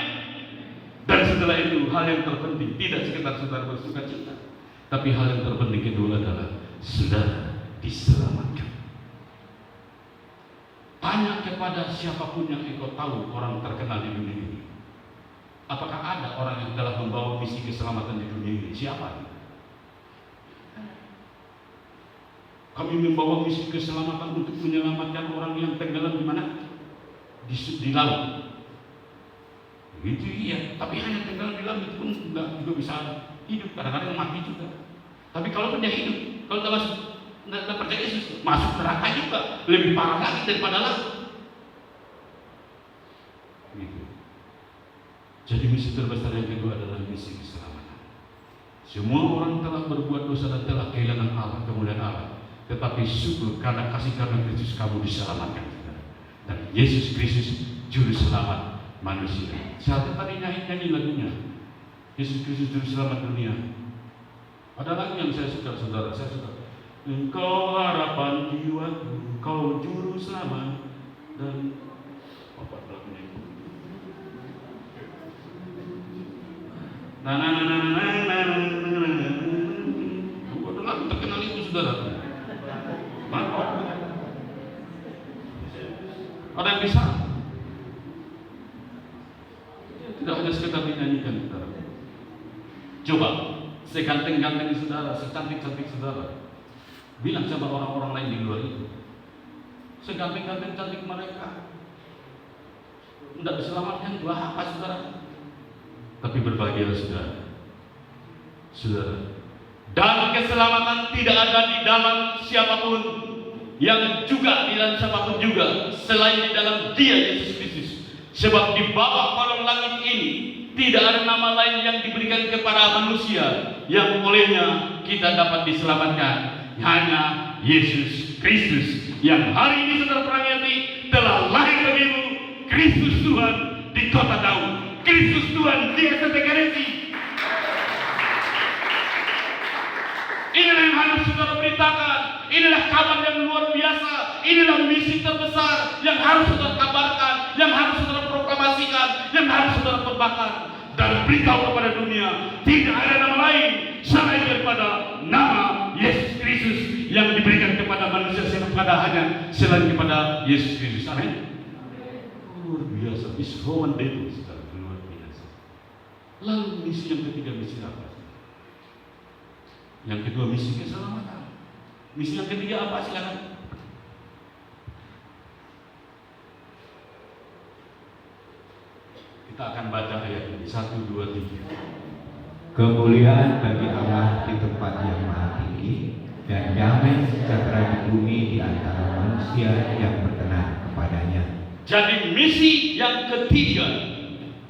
Dan setelah itu hal yang terpenting tidak sekedar saudara bersukacita, tapi hal yang terpenting kedua adalah saudara diselamatkan. Tanya kepada siapapun yang engkau tahu orang terkenal di dunia ini. Apakah ada orang yang telah membawa misi keselamatan di dunia ini? Siapa? Kami membawa misi keselamatan untuk menyelamatkan orang yang tenggelam di mana? Di laut. Itu iya, tapi hanya tenggelam di laut itu pun juga bisa hidup, kadang-kadang mati juga. Tapi kalau dia hidup, kalau tidak masuk, tidak percaya Yesus, masuk neraka juga, lebih parah lagi daripada laut. Gitu. Jadi misi terbesar yang kedua adalah misi keselamatan. Semua orang telah berbuat dosa dan telah kehilangan Allah, kemuliaan Allah. Tetapi syukur karena kasih karunia Kristus kamu diselamatkan. Dan Yesus Kristus Juru Selamat manusia. Saya tadi nyanyi lagunya. Yesus Kristus Juru Selamat dunia. Ada lagu yang saya suka, saudara. Saya suka. Engkau harapan jiwaku, Kau Juru Selamat, dan apa lagunya itu? Ada lagu terkenal itu, saudara. Ada yang bisa? Tidak hanya sekedar dinyanyikan, saudara. Coba, seganteng-ganteng saudara, secantik-cantik saudara, bilang sama orang-orang lain di luar itu, seganteng-ganteng cantik mereka, tidak diselamatkan itu apa, saudara? Tapi berbahagialah saudara. Saudara, dan keselamatan tidak ada di dalam siapapun, yang juga di dalam siapapun juga selain di dalam Dia Yesus Kristus. Sebab di bawah kolong langit ini tidak ada nama lain yang diberikan kepada manusia yang olehnya kita dapat diselamatkan, hanya Yesus Kristus yang hari ini saudara perangi telah lahir bagimu, Kristus Tuhan di kota Daud, Kristus Tuhan di STKRSI. Inilah yang harus saudara beritakan. Inilah kabar yang luar biasa. Inilah misi terbesar yang harus saudara kabarkan, yang harus saudara proklamasikan, yang harus saudara perbakan dan beritahu kepada dunia. Tidak ada nama lain selain daripada nama Yesus Kristus yang diberikan kepada manusia hanya selain kepada Yesus Kristus. Amin. Luar biasa. Is Roman Devil, saudara, luar biasa. Lalu misi yang ketiga, misi apa? Yang kedua misi keselamatan. Misi yang ketiga apa? Silakan. Kita akan baca ayat ini 1, 2, 3. Kemuliaan bagi Allah di tempat yang maha tinggi, dan damai sejahtera di bumi di antara manusia yang berkenan kepadanya. Jadi misi yang ketiga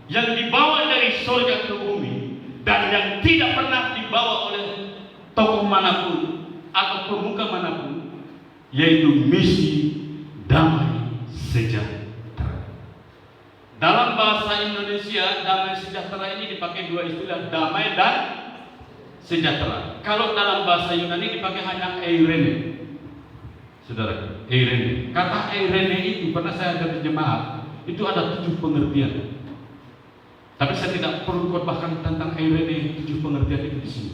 yang dibawa dari surga ke bumi dan yang tidak pernah dibawa oleh tokoh manapun atau pemuka manapun, yaitu misi damai sejahtera. Dalam bahasa Indonesia, damai sejahtera ini dipakai dua istilah, damai dan sejahtera. Kalau dalam bahasa Yunani dipakai hanya eirene. Saudara, eirene. Kata eirene itu pernah saya ada jemaat, itu ada 7 pengertian. Tapi saya tidak perlu khotbahkan tentang eirene 7 pengertian itu di sini.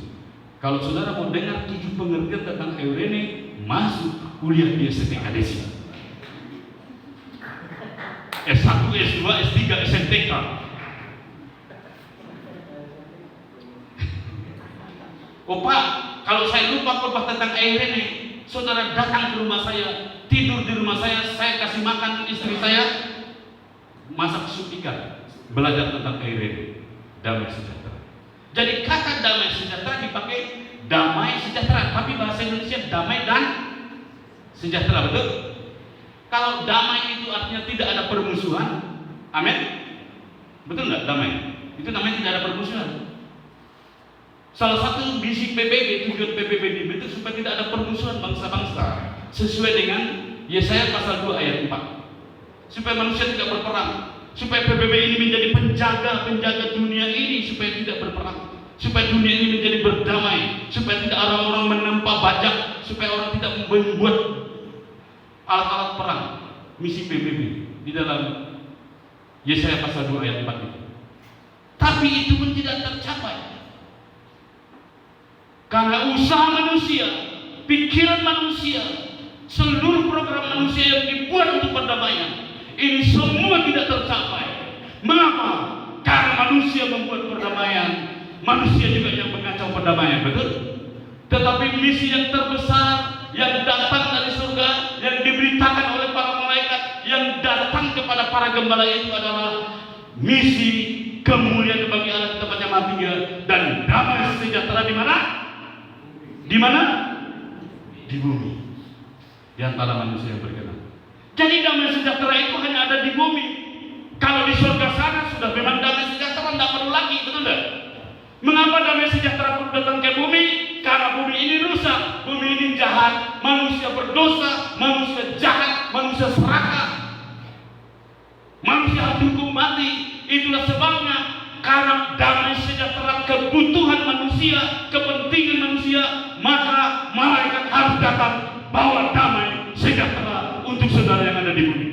Kalau saudara mau dengar 7 pengertian tentang eirene, masuk kuliah di STKDSI. S1, S2, S3, SMTK. Oh Pak, Kalau saya lupa khotbah tentang Eirene, saudara datang ke rumah saya, tidur di rumah saya kasih makan istri saya, masak sup ikan, belajar tentang Eirene, damai sejahtera. Jadi kata damai sejahtera dipakai damai sejahtera, tapi bahasa Indonesia damai dan sejahtera, betul? Kalau damai itu artinya tidak ada permusuhan, amin? Betul nggak damai? Itu namanya tidak ada permusuhan. Salah satu misi PBB, tujuan PBB dibentuk supaya tidak ada permusuhan bangsa-bangsa, sesuai dengan Yesaya pasal 2 ayat 4. Supaya manusia tidak berperang, supaya PBB ini menjadi penjaga dunia ini supaya tidak berperang, supaya dunia ini menjadi berdamai, supaya tidak orang-orang menempa bajak, supaya orang tidak membuat alat-alat perang. Misi PBB di dalam Yesaya pasal 2 ayat 4 itu. Tapi itu pun tidak tercapai. Karena usaha manusia, pikiran manusia, seluruh program manusia yang dibuat untuk perdamaian, ini semua tidak tercapai. Mengapa? Karena manusia membuat perdamaian, manusia juga yang mengacau perdamaian, betul? Tetapi misi yang terbesar yang datang dari surga, yang diberitakan oleh para malaikat, yang datang kepada para gembala itu adalah misi kemuliaan bagi Allah tempatnya matinya dan damai sejahtera di mana? Di mana? Di bumi. Di antara manusia yang berkenan. Jadi damai sejahtera itu hanya ada di bumi. Kalau di surga sana sudah memang damai sejahtera, tidak perlu lagi, betul tidak? Mengapa damai sejahtera perlu datang ke bumi? Karena bumi ini rusak, bumi ini jahat, manusia berdosa, manusia jahat, manusia serakah, manusia harus dihukum mati. Itulah sebabnya, karena damai sejahtera kebutuhan manusia, kepentingan manusia, maka malaikat harus datang bawa damai sejahtera untuk saudara yang ada di bumi.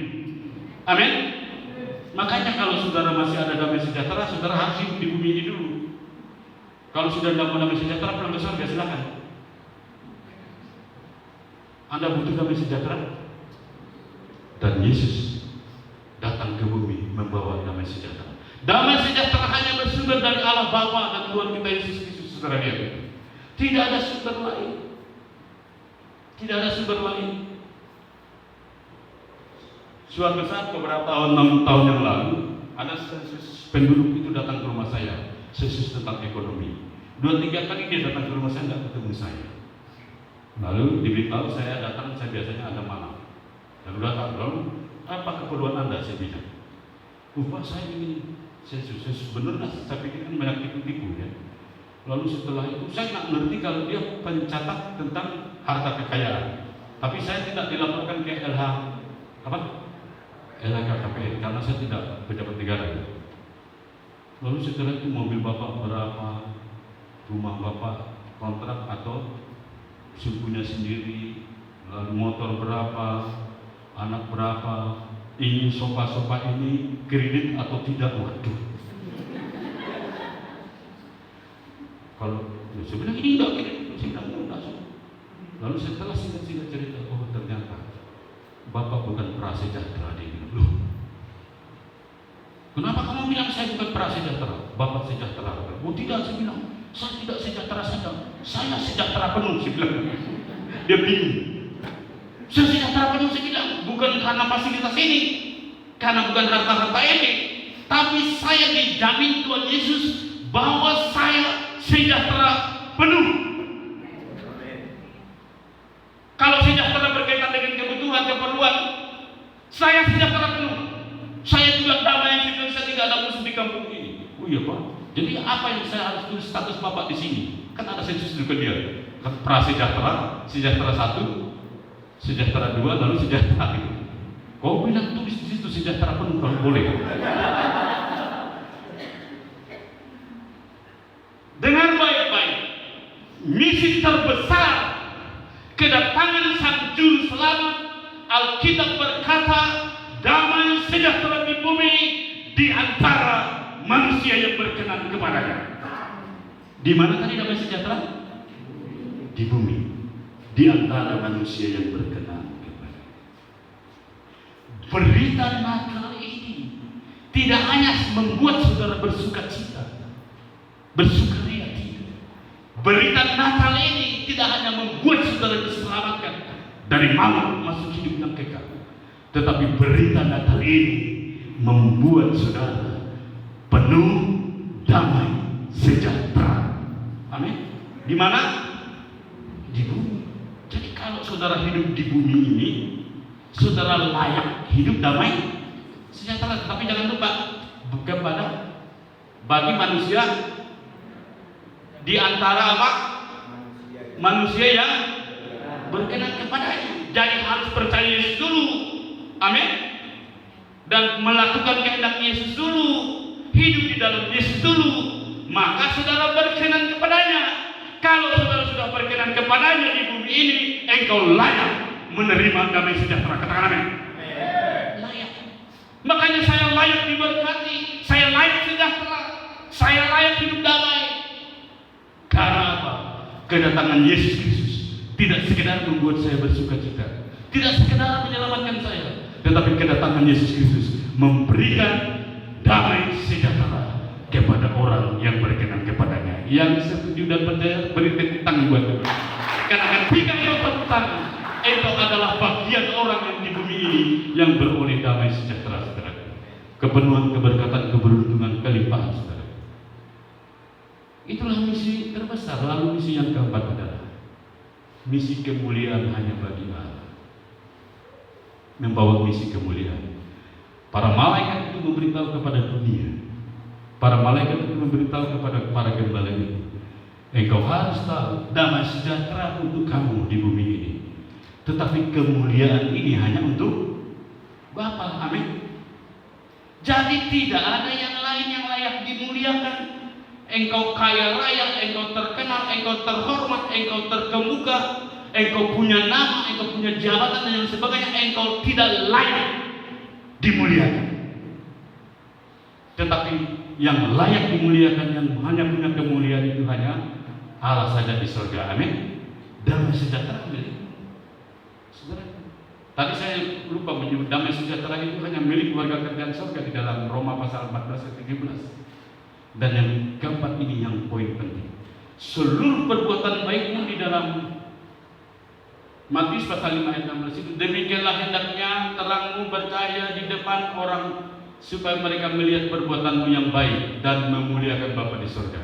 Amin. Makanya kalau saudara masih ada damai sejahtera, saudara harus hidup di bumi ini dulu. Kalau sudah tidak mau damai sejahtera, pulang ke surga, silakan. Anda butuh damai sejahtera, dan Yesus datang ke bumi membawa damai sejahtera. Damai sejahtera hanya bersumber dari Allah Bapa dan Tuhan kita Yesus Kristus, saudara dia. Tidak ada sumber lain. Tidak ada sumber lain. Suatu saat beberapa tahun, 6 tahun yang lalu, ada penduduk itu datang ke rumah saya, khusus tentang ekonomi. 2-3 kali dia datang ke rumah saya, tidak ketemu saya. Lalu diberitahu saya datang, saya biasanya ada malam. Lalu datang, lalu apa keperluan Anda? Saya bilang, Pak, saya ingin, saya benar, saya pikir kan banyak tipu-tipu ya. Lalu setelah itu saya nggak ngerti kalau dia pencatat tentang harta kekayaan. Tapi saya tidak dilaporkan ke LHKPN karena saya tidak pejabat negara. Lalu setelah itu mobil Bapak berapa, rumah Bapak kontrak atau sukunya sendiri, lalu motor berapa, anak berapa, ini sofa-sofa ini kredit atau tidak, waduh. Kalau sebenarnya ini tidak kredit, saya bilang enggak. Lalu setelah singkat-singkat cerita, oh ternyata Bapak bukan prasejahtera. Dia bilang, loh, kenapa kamu bilang saya bukan prasejahtera? Bapak sejahtera. Oh tidak, saya bilang, saya tidak sejahtera saja, saya sejahtera penuh. Saya bilang, dia bingung. Saya sejahtera penuh, saya bilang, bukan karena fasilitas ini, karena bukan harta-harta ini, tapi saya dijamin Tuhan Yesus bahwa saya sejahtera penuh. Kalau sejahtera berkaitan dengan kebutuhan, keperluan, saya sejahtera penuh. Saya juga damai, saya tidak ada musuh di kampung ini. Oh iya Pak. Jadi apa yang saya harus tulis status Bapak di sini? Kan ada sensus juga dia. Prasejahtera, sejahtera 1, sejahtera 2, lalu sejahtera 3. Kau bilang tulis di situ sejahtera penuh, kalau boleh. Dengar baik-baik. Misi terbesar kedatangan Sang Juru Selamat, Alkitab berkata, damai sejahtera di bumi di antara manusia yang berkenan kepadanya. Di mana tadi damai sejahtera? Di bumi, di antara manusia yang berkenan kepadanya. Berita Natal ini tidak hanya membuat saudara bersuka cita, bersukaria, tidak. Berita Natal ini tidak hanya membuat saudara diselamatkan dari maut masuk hidup yang kekal, tetapi berita Natal ini membuat saudara penuh damai sejahtera. Amin. Di mana? Di bumi. Jadi kalau saudara hidup di bumi ini, saudara layak hidup damai sejahtera. Tapi jangan lupa kepada bagi manusia di antara apa? Manusia yang berkenan kepadanya. Jadi harus percaya Yesus dulu. Amin. Dan melakukan kehendak Yesus dulu, hidup di dalam Yesus dulu, maka saudara berkenan kepadanya. Kalau saudara sudah berkenan kepadanya di bumi ini, engkau layak menerima damai sejahtera. Katakan amin. Layak. Makanya saya layak diberkati, saya layak sejahtera, saya layak hidup damai. Karena apa? Kedatangan Yesus Kristus tidak sekedar membuat saya bersukacita, tidak sekedar menyelamatkan saya, tetapi kedatangan Yesus Kristus memberikan damai sejahtera kepada orang yang berkenan kepadanya. Yang setuju dan percaya beri tepuk tangan buat Tuhan. Karena ketika engkau tepuk tangan, engkau adalah bagian orang yang di bumi ini yang beroleh damai sejahtera, saudara. Kepenuhan, keberkatan, keberuntungan, kelimpahan, saudara. Itulah misi terbesar. Lalu misi yang keempat adalah misi kemuliaan hanya bagi Allah. Membawa misi kemuliaan. Para malaikat itu memberitahu kepada dunia. Para malaikat itu memberitahu kepada para gembala itu, engkau harus tahu damai sejahtera untuk kamu di bumi ini. Tetapi kemuliaan ini hanya untuk Bapa. Amin. Jadi tidak ada yang lain yang layak dimuliakan. Engkau kaya raya, engkau terkenal, engkau terhormat, engkau terkemuka, engkau punya nama, engkau punya jabatan dan yang sebagainya, engkau tidak layak dimuliakan. Tetapi yang layak dimuliakan, yang hanya punya kemuliaan itu hanya Allah saja di surga. Amin. Damai sejahtera milik saudara. Tadi saya lupa menyebut damai sejahtera itu hanya milik warga kerajaan surga di dalam Roma pasal 14-17. Dan yang keempat ini yang poin penting. Seluruh perbuatan baikmu di dalam Matius pasal 5 ayat 16 itu, demikianlah hendaknya terangmu bercahaya di depan orang, supaya mereka melihat perbuatanmu yang baik dan memuliakan Bapa di surga.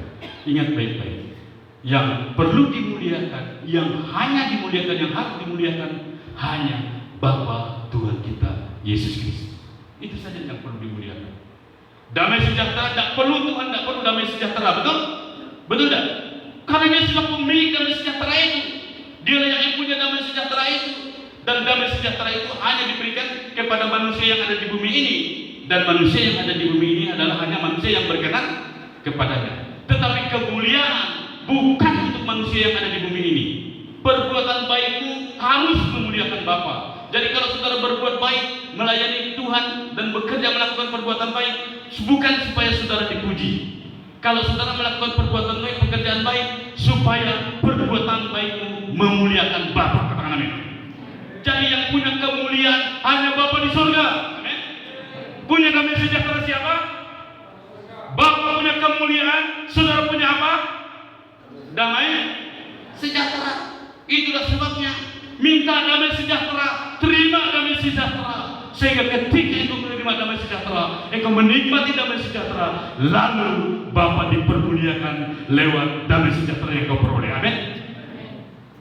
Ingat baik-baik, yang perlu dimuliakan, yang hanya dimuliakan, yang harus dimuliakan hanya Bapa Tuhan kita Yesus Kristus. Itu saja yang perlu dimuliakan. Damai sejahtera tidak perlu, Tuhan tidak perlu damai sejahtera, betul? Betul tidak? Karena dia sudah pemilik damai sejahtera itu. Dia yang punya damai sejahtera itu. Dan damai sejahtera itu hanya diberikan kepada manusia yang ada di bumi ini. Dan manusia yang ada di bumi ini adalah hanya manusia yang berkenan kepadanya. Tetapi kemuliaan bukan untuk manusia yang ada di bumi ini. Perbuatan baikmu harus memuliakan Bapa. Jadi kalau saudara berbuat baik, melayani Tuhan dan bekerja melakukan perbuatan baik, bukan supaya saudara dipuji. Kalau saudara melakukan perbuatan baik, pekerjaan baik, supaya perbuatan baikmu memuliakan Bapa. Katakan amin. Jadi yang punya kemuliaan hanya Bapa di surga. Amin. Punya damai sejahtera siapa? Bapa punya kemuliaan, saudara punya apa? Damai sejahtera. Itulah sebabnya minta damai sejahtera, terima damai sejahtera, sehingga ketika engkau menerima damai sejahtera, engkau menikmati damai sejahtera, lalu Bapa dipermuliakan lewat damai sejahtera yang kau peroleh. Amin.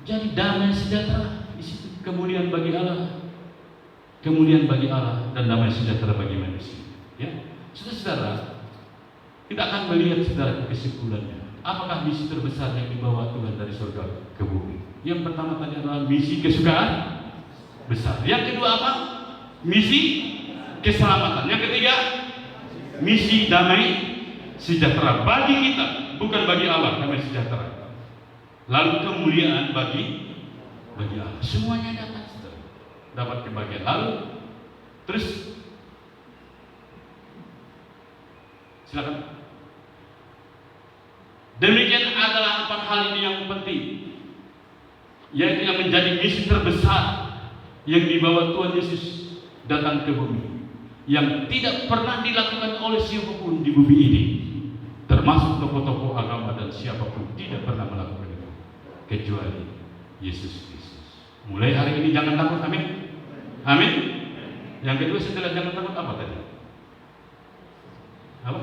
Jadi damai sejahtera di situ, kemuliaan bagi Allah, kemuliaan bagi Allah dan damai sejahtera bagi manusia. Ya, saudara-saudara, kita akan melihat saudara kesimpulannya. Apakah misi terbesar yang dibawa Tuhan dari surga ke bumi? Yang pertama tadi adalah misi kesukaan besar. Yang kedua apa? Misi keselamatan. Yang ketiga, misi damai sejahtera bagi kita, bukan bagi Allah, damai sejahtera. Lalu kemuliaan bagi Allah. Semuanya dapat kebahagiaan. Lalu terus silakan. Demikian adalah 4 hal ini yang penting, yaitu yang menjadi misi terbesar yang dibawa Tuhan Yesus datang ke bumi, yang tidak pernah dilakukan oleh siapapun di bumi ini, termasuk tokoh-tokoh agama dan siapapun tidak pernah melakukan itu. kecuali Yesus Kristus. Mulai hari ini jangan takut, amin. Amin. Yang kedua setelah jangan takut apa tadi? Apa?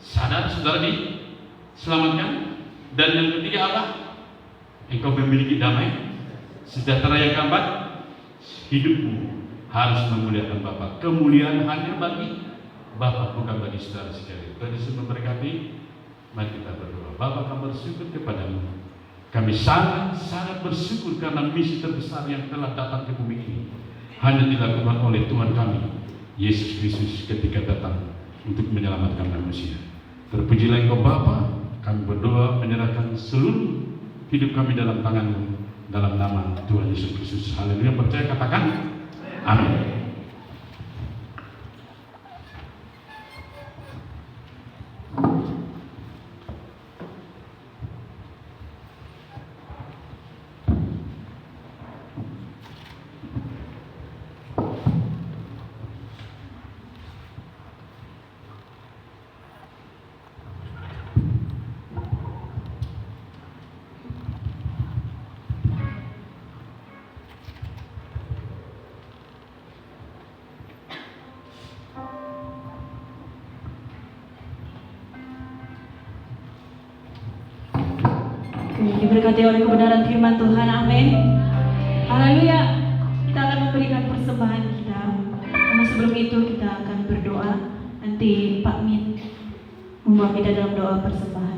Sadar saudara diselamatkan. Dan yang ketiga apa? Engkau memiliki damai, sejahtera yang keempat, hidupmu harus memuliakan Bapa. Kemuliaan hanya bagi Bapa, bukan bagi saudara sekalian. Tuhan Yesus memberkati. Mari kita berdoa. Bapa, kami bersyukur kepadamu. Kami sangat bersyukur karena misi terbesar yang telah datang ke bumi ini hanya dilakukan oleh Tuhan kami, Yesus Kristus, ketika datang untuk menyelamatkan manusia. Terpujilah Engkau Bapa. Kami berdoa menyerahkan seluruh hidup kami dalam tangan-Mu, dalam nama Tuhan Yesus Kristus. Haleluya. Percaya katakan amin. Diberkati oleh kebenaran firman Tuhan, amin. Haleluya. Kita akan memberikan persembahan kita. Namun sebelum itu kita akan berdoa. Nanti Pak Min membawa kita dalam doa persembahan.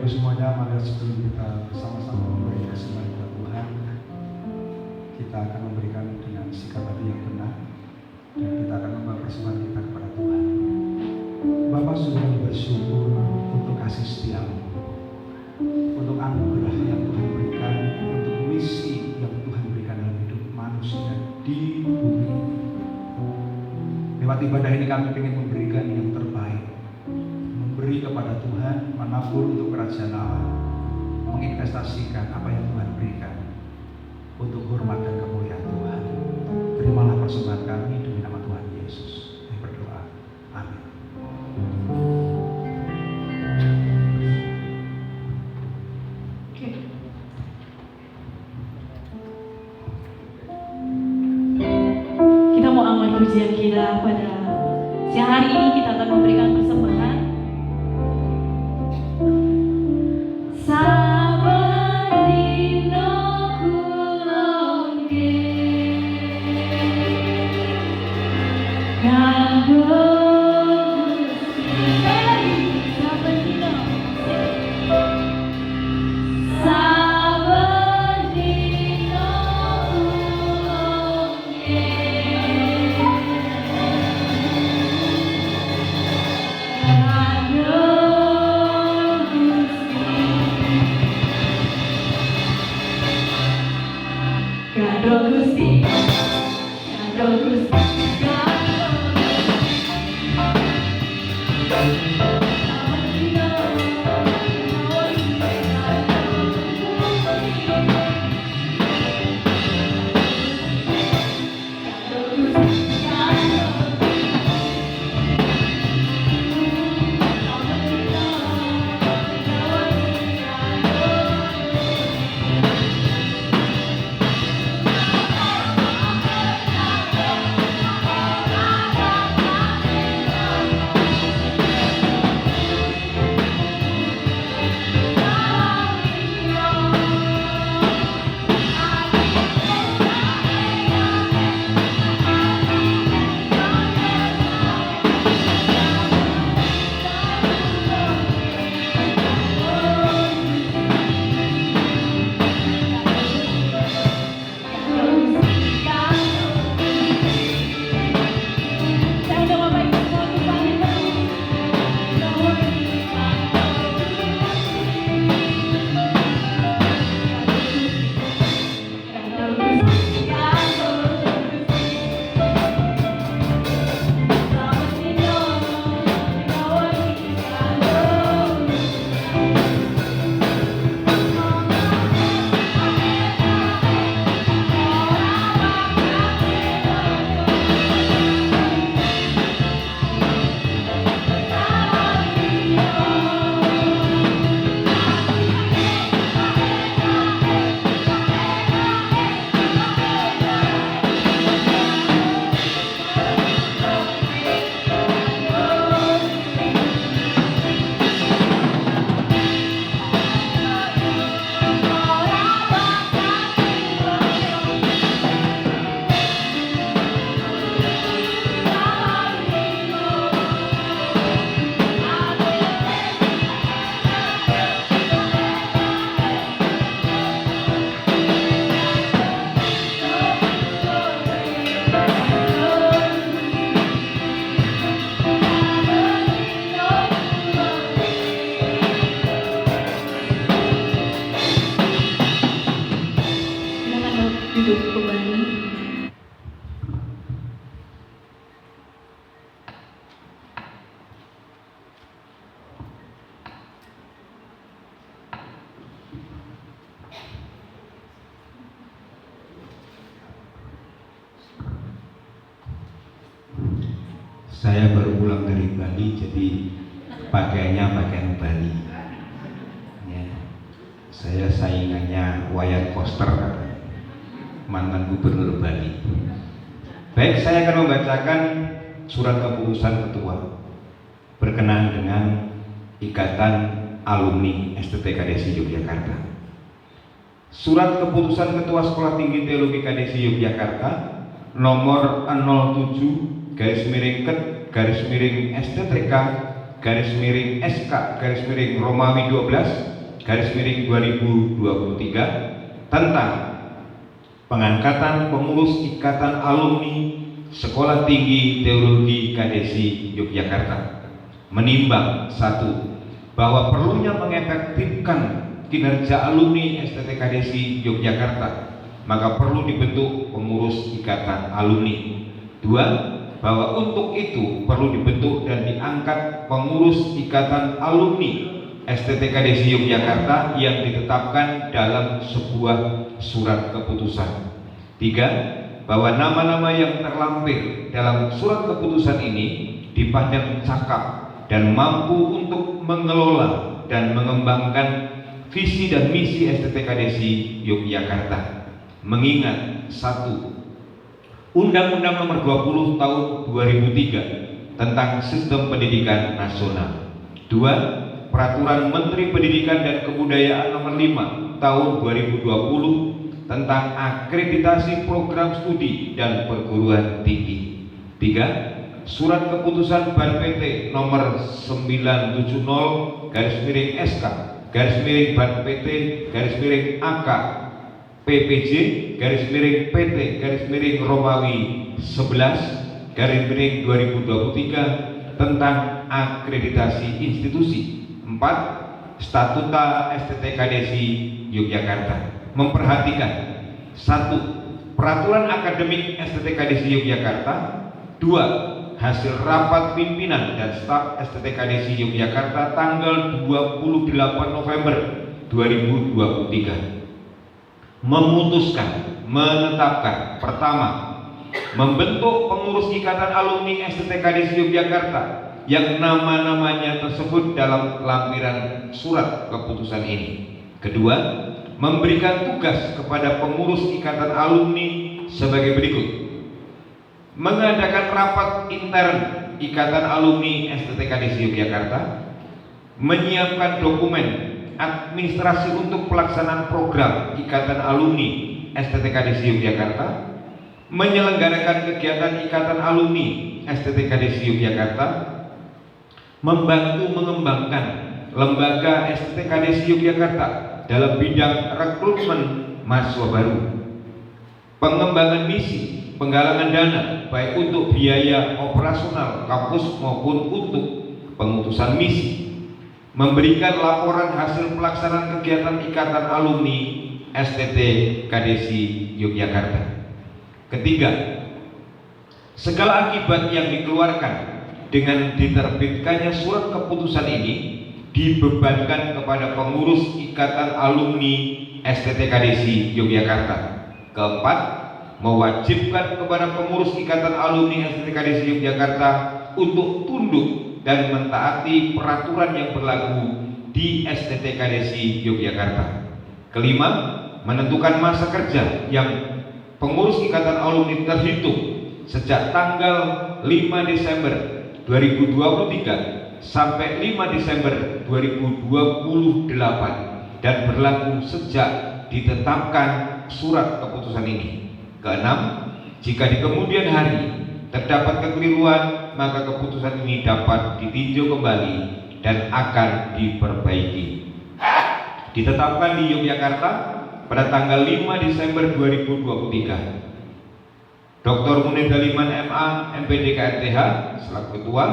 Semuanya, mari sebelum kita bersama-sama memberi persembahan kepada Tuhan, kita akan memberikan dengan sikap hati yang benar, dan kita akan membawa persembahan kita kepada Tuhan. Bapak sudah bersyukur untuk kasih setiamu, untuk anugerah yang Tuhan berikan, untuk misi yang Tuhan berikan dalam hidup manusia di bumi ini. Lewat ibadah ini kami ingin memberikan yang terbaik, beri kepada Tuhan, menabur untuk kerajaan Allah, menginvestasikan apa yang Tuhan berikan untuk hormat dan kemuliaan Tuhan. Terimalah persembahan kami demi nama Tuhan Yesus. Kami berdoa. Amin. Kita mau awal pujian kita pada siang hari ini. Kita akan memberikan persembahan. Saya baru pulang dari Bali, jadi pakaiannya pakaian Bali. Ya. Saya saingannya Wayan Koster, mantan gubernur Bali. Baik, saya akan membacakan surat keputusan ketua berkenaan dengan Ikatan Alumni STT KDSI Yogyakarta. Surat keputusan Ketua Sekolah Tinggi Teologi KDSI Yogyakarta nomor 07/STTK/SK/Romawi 12/2023 tentang pengangkatan pengurus Ikatan Alumni Sekolah Tinggi Teologi KDSI Yogyakarta. Menimbang 1. Bahwa perlunya mengefektifkan kinerja alumni STT KDSI Yogyakarta, maka perlu dibentuk pengurus Ikatan Alumni. 2. Bahwa untuk itu perlu dibentuk dan diangkat pengurus Ikatan Alumni STT KDSI Yogyakarta yang ditetapkan dalam sebuah surat keputusan. 3. Bahwa nama-nama yang terlampir dalam surat keputusan ini dipandang cakap dan mampu untuk mengelola dan mengembangkan visi dan misi STT KDSI Yogyakarta. Mengingat 1. Undang-Undang Nomor 20 Tahun 2003 tentang Sistem Pendidikan Nasional. 2. Peraturan Menteri Pendidikan dan Kebudayaan Nomor 5 Tahun 2020 tentang akreditasi program studi dan perguruan tinggi. 3. Surat Keputusan Ban PT Nomor 970/SK/Ban PT/AK PPJ PT/Romawi 11/2023 tentang akreditasi institusi. 4. Statuta STT KDSI Yogyakarta memperhatikan 1. Peraturan akademik STT KDSI Yogyakarta. 2. Hasil rapat pimpinan dan staf STT KDSI Yogyakarta tanggal 28 November 2023 memutuskan, menetapkan, pertama, membentuk pengurus Ikatan Alumni STT KDSI Yogyakarta yang nama-namanya tersebut dalam lampiran surat keputusan ini. Kedua, memberikan tugas kepada pengurus Ikatan Alumni sebagai berikut: mengadakan rapat intern Ikatan Alumni STT KDSI Yogyakarta, menyiapkan dokumen administrasi untuk pelaksanaan program Ikatan Alumni STT KDSI Yogyakarta, menyelenggarakan kegiatan Ikatan Alumni STT KDSI Yogyakarta, membantu mengembangkan lembaga STT KDSI Yogyakarta dalam bidang rekrutmen mahasiswa baru, pengembangan misi, penggalangan dana baik untuk biaya operasional kampus maupun untuk pengutusan misi, memberikan laporan hasil pelaksanaan kegiatan Ikatan Alumni STT KDSI Yogyakarta. Ketiga, segala akibat yang dikeluarkan dengan diterbitkannya surat keputusan ini dibebankan kepada pengurus Ikatan Alumni STT KDSI Yogyakarta. Keempat, mewajibkan kepada pengurus Ikatan Alumni STT KDSI Yogyakarta untuk tunduk dan mentaati peraturan yang berlaku di STT KDSI Yogyakarta. Kelima, menentukan masa kerja yang pengurus Ikatan Alumni terhitung sejak tanggal 5 Desember 2023 sampai 5 Desember 2028 dan berlaku sejak ditetapkan surat keputusan ini. Keenam, jika di kemudian hari terdapat kekeliruan, maka keputusan ini dapat ditinjau kembali dan akan diperbaiki. Ditetapkan di Yogyakarta pada tanggal 5 Desember 2023. Dr. Munir Daliman MA, MPD KMTH selaku ketua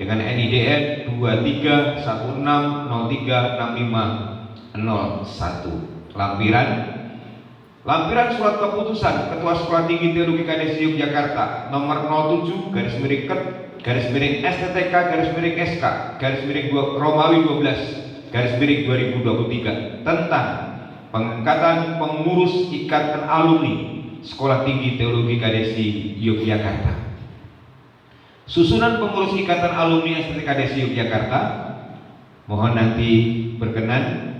dengan NIDN 2316036501. Lampiran surat keputusan Ketua Sekolah Tinggi Teologi KDSI Yogyakarta nomor 07/STTK/SK/Romawi 12/2023 tentang pengangkatan pengurus Ikatan Alumni Sekolah Tinggi Teologi KDSI Yogyakarta. Susunan pengurus Ikatan Alumni STKDSI Yogyakarta, mohon nanti berkenan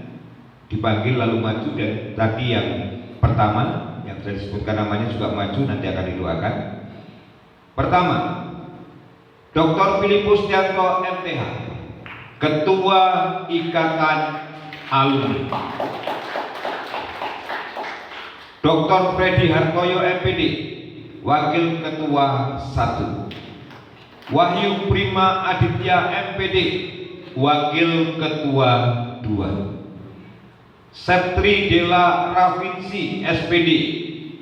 dipanggil lalu maju, dan tadi yang pertama yang saya disebutkan namanya juga maju, nanti akan didoakan. Pertama, Dr. Filipus Tianto MTH, Ketua Ikatan Alumni. Dr. Freddy Hartoyo MPD, Wakil Ketua 1. Wahyu Prima Aditya MPD, Wakil Ketua 2. Septri Dela Ravinsi SPD,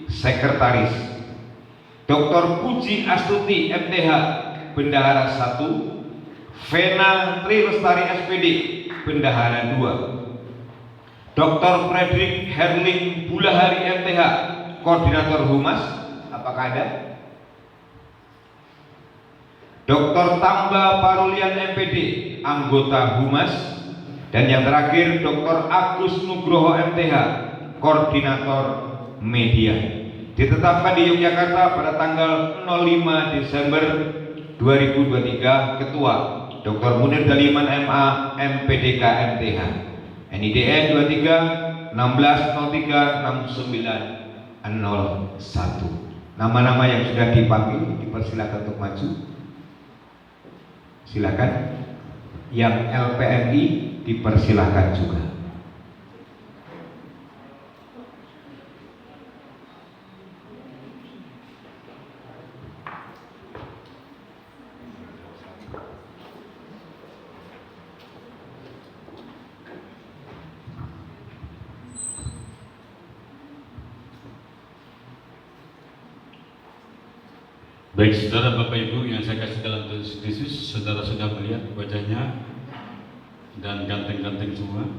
Sekretaris. Dr. Puji Astuti MTH, Bendahara 1. Vena Tri Lestari SPD, Bendahara 2. Dr. Frederick Herling Bulahari MTH, Koordinator Humas. Apakah ada? Dr. Tamba Parulian MPD, anggota Humas. Dan yang terakhir Dr. Agus Nugroho MTH, Koordinator Media. Ditetapkan di Yogyakarta pada tanggal 05 Desember 2023. Ketua Dr. Munir Daliman MA, MPDK MTH. NIDN 23 1603 6901. Nama-nama yang sudah dipanggil dipersilakan untuk maju. Silakan. Yang LPMI dipersilakan juga. Baik saudara, Bapak Ibu yang saya kasih dalam Tuhan Yesus, saudara sudah melihat wajahnya dan ganteng-ganteng semua.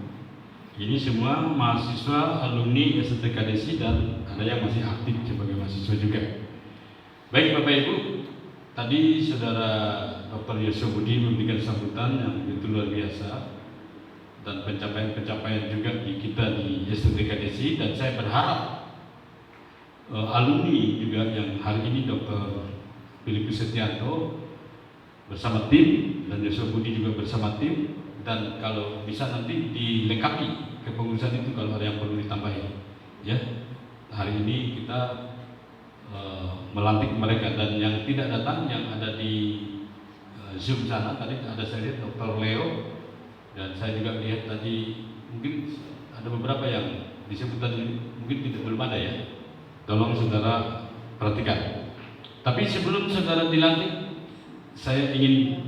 Ini semua mahasiswa alumni STKDSI dan ada yang masih aktif sebagai mahasiswa juga. Baik Bapak Ibu, tadi saudara Dr. Yosua Budi memberikan sambutan yang begitu luar biasa dan pencapaian-pencapaian juga di kita di STKDSI, dan saya berharap alumni juga yang hari ini Dr. Filipus Tianto bersama tim dan Yosua Budi juga bersama tim, dan kalau bisa nanti dilengkapi kepengurusan itu kalau ada yang perlu ditambahin. Ya, hari ini kita melantik mereka, dan yang tidak datang yang ada di Zoom sana tadi ada saya lihat Dr. Leo, dan saya juga lihat tadi mungkin ada beberapa yang disebut tadi mungkin belum ada ya. Tolong saudara perhatikan. Tapi sebelum saudara dilantik, saya ingin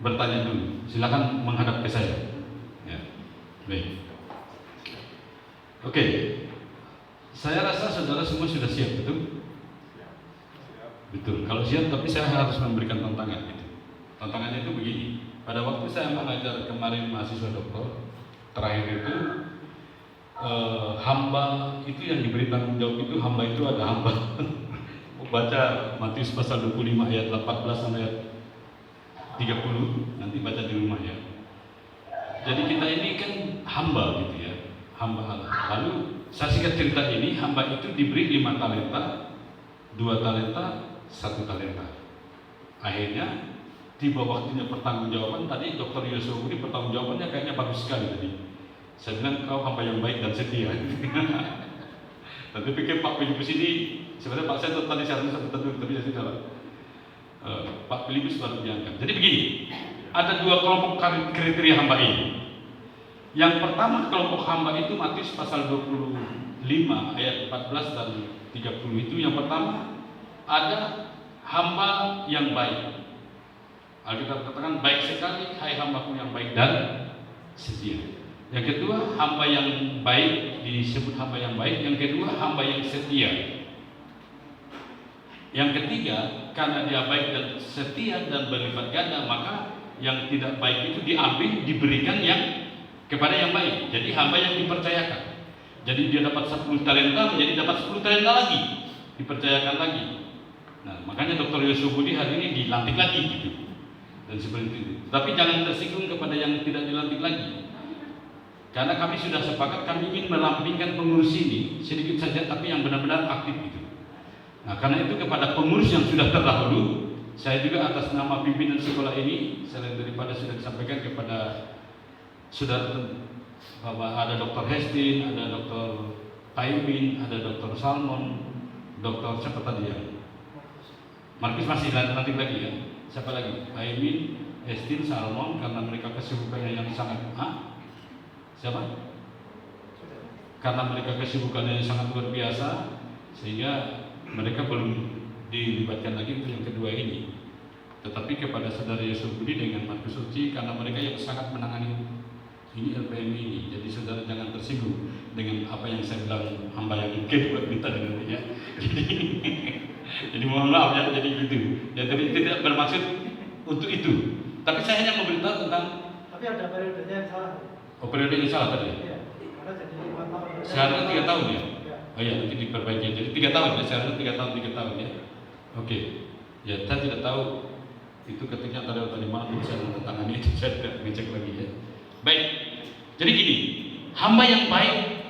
bertanya dulu. Silakan menghadap ke saya. Ya. Baik. Oke. Saya rasa saudara semua sudah siap, betul? Betul. Kalau siap, tapi saya harus memberikan tantangan. Gitu. Tantangannya itu begini. Pada waktu saya mengajar kemarin mahasiswa doktor terakhir itu, hamba itu yang diberi tanggung jawab itu, hamba itu ada hamba. Baca Matius pasal 25 ayat 18 sampai ayat 30, nanti baca di rumah ya. Jadi kita ini kan hamba gitu ya, hamba Allah. Lalu saya singkat cerita ini, hamba itu diberi 5 talenta, 2 talenta, 1 talenta. Akhirnya tiba waktunya pertanggungjawaban. Tadi Dr. Yosua Budi pertanggungjawabannya kayaknya bagus sekali tadi. Saya bilang kau hamba yang baik dan setia. Tapi pikir Pak Filipus ini sebenarnya Pak saya tadi saya harus tentu, tapi saya tidak. Pak Filipus baru diangkat. Jadi begini, ada 2 kelompok kriteria hamba ini. Yang pertama kelompok hamba itu Matius pasal 25 ayat 14 dan 30 itu. Yang pertama ada hamba yang baik. Alkitab katakan baik sekali hai hambaku yang baik dan setia. Yang kedua hamba yang baik, disebut hamba yang baik. Yang kedua hamba yang setia. Yang ketiga, karena dia baik dan setia dan berlipat ganda, maka yang tidak baik itu diambil, diberikan yang kepada yang baik. Jadi hamba yang dipercayakan. Jadi dia dapat 10 talenta menjadi dapat 10 talenta lagi, dipercayakan lagi. Nah, makanya Dr. Yosua Budi hari ini dilantik lagi gitu. Dan seperti itu. Tapi jangan tersinggung kepada yang tidak dilantik lagi. Karena kami sudah sepakat, kami ingin merampingkan pengurus ini sedikit saja, tapi yang benar-benar aktif gitu. Nah, karena itu kepada pengurus yang sudah terdahulu, Saya juga atas nama pimpinan sekolah ini, selain daripada sudah disampaikan kepada saudara, bahwa ada Dr. Hestin, ada Dr. Taimin, ada Dr. Salmon, Dr. siapa tadi ya? Markus masih nanti lagi ya. Siapa lagi? Taimin, Hestin, Salmon, karena mereka kesibukannya yang sangat siapa? Karena mereka kesibukannya yang sangat luar biasa, sehingga mereka belum dilibatkan lagi untuk yang kedua ini. Tetapi kepada saudara Yusuf Budi dengan Markus Uci, karena mereka yang sangat menangani ini LPM ini, jadi saudara jangan tersinggung dengan apa yang saya bilang hamba yang mungkin buat minta dengan dia. Jadi mohon maaf ya, jadi gitu. Ya, tapi tidak bermaksud untuk itu. Tapi saya hanya memberitahu tentang. Tapi ada periodenya yang salah. Oh, periode yang salah tadi. Iya. Karena jadi 5 tahun. Seharusnya 3 tahun ya. Iya. Oh iya, nanti diperbaiki. Jadi 3 tahun ya, seharusnya 3 tahun ya. Oke. Ya, saya tidak tahu itu ketiknya tadi malam saya menandatangani itu, saya tidak ngecek lagi ya. Baik. Jadi gini, hamba yang baik,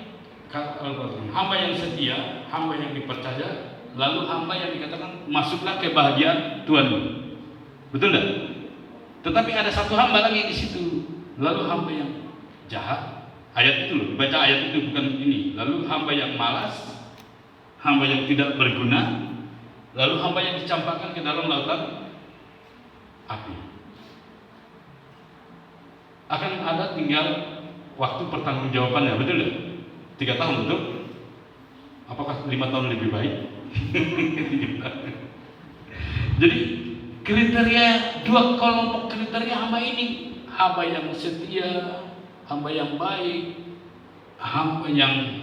hamba yang setia, hamba yang dipercaya, lalu hamba yang dikatakan masuklah kebahagiaan Tuhanmu. Betul tidak? Tetapi ada satu hamba lagi di situ. Lalu hamba yang jahat. Ayat itu loh, baca ayat itu bukan ini. Lalu hamba yang malas, hamba yang tidak berguna, lalu hamba yang dicampakkan ke dalam lautan api. Akan ada tinggal waktu pertanggungjawabannya, betul tidak? 3 tahun betul? Apakah 5 tahun lebih baik? Jadi kriteria, 2 kelompok kriteria hamba ini, hamba yang setia, hamba yang baik, hamba yang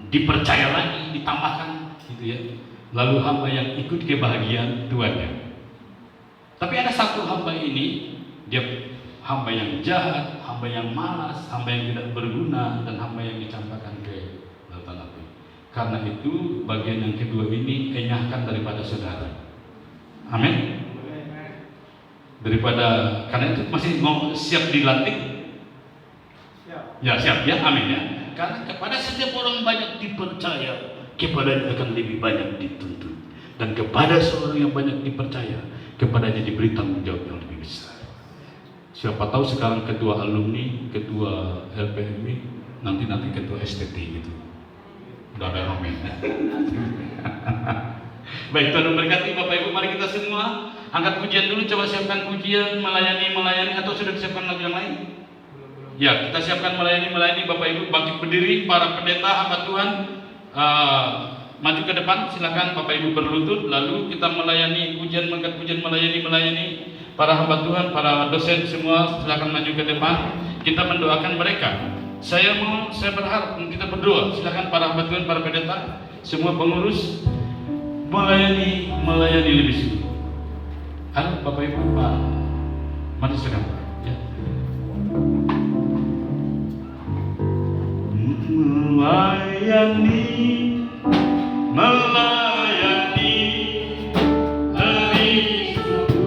dipercaya lagi, ditambahkan gitu ya. Lalu hamba yang ikut kebahagiaan Tuhannya. Tapi ada satu hamba ini, dia hamba yang jahat, hamba yang malas, hamba yang tidak berguna, dan hamba yang dicampakkan ke lautan api. Karena itu bagian yang kedua ini enyahkan daripada saudara. Amin. Karena itu masih mau siap dilantik. Ya siap ya, amin ya. Karena kepada setiap orang banyak dipercaya, kepadanya akan lebih banyak dituntut. Dan kepada seorang yang banyak dipercaya, kepadanya diberi tanggung jawab yang lebih besar. Siapa tahu sekarang ketua alumni, ketua LPMI, nanti ketua STT gitu. Udah ada amin. Baik, Tuhan memberkati Bapak Ibu. Mari kita semua angkat pujian dulu. Coba siapkan pujian, melayani, atau sudah disiapkan lagu yang lain? Ya, kita siapkan melayani Bapak Ibu. Bangkit berdiri, para pendeta hamba Tuhan, maju ke depan. Silakan Bapak Ibu berlutut. Lalu kita melayani pujian, mengangkat pujian, melayani. Para hamba Tuhan, para dosen semua silakan maju ke depan. Kita mendoakan mereka. Saya berharap kita berdoa. Silakan para hamba Tuhan, para pendeta, semua pengurus melayani lebih sungguh. Halo Bapak Ibu, Pak, mari silakan ya. Melayani lebih sungguh.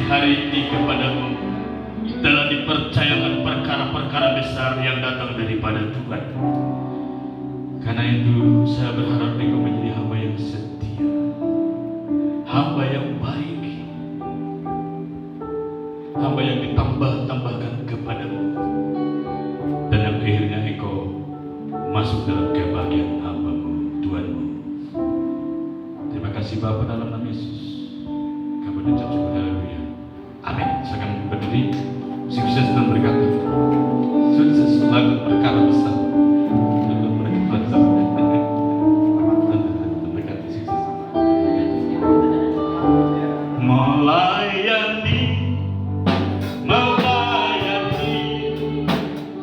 hari ini kepadamu telah dipercayakan perkara-perkara besar yang datang daripada Tuhan. Karena itu saya berharap engkau menjadi hamba yang setia, hamba yang baik, hamba yang ditambah-tambahkan kepadamu, dan yang akhirnya engkau masuk dalam kebahagiaan hambamu, Tuhanmu. Terima kasih Bapa dalam nama Yesus. Kami ucap syukur, haleluya. Amin. Silakan berdiri. Sukses dan berkata, sukses lagu perkara besar. Melayani,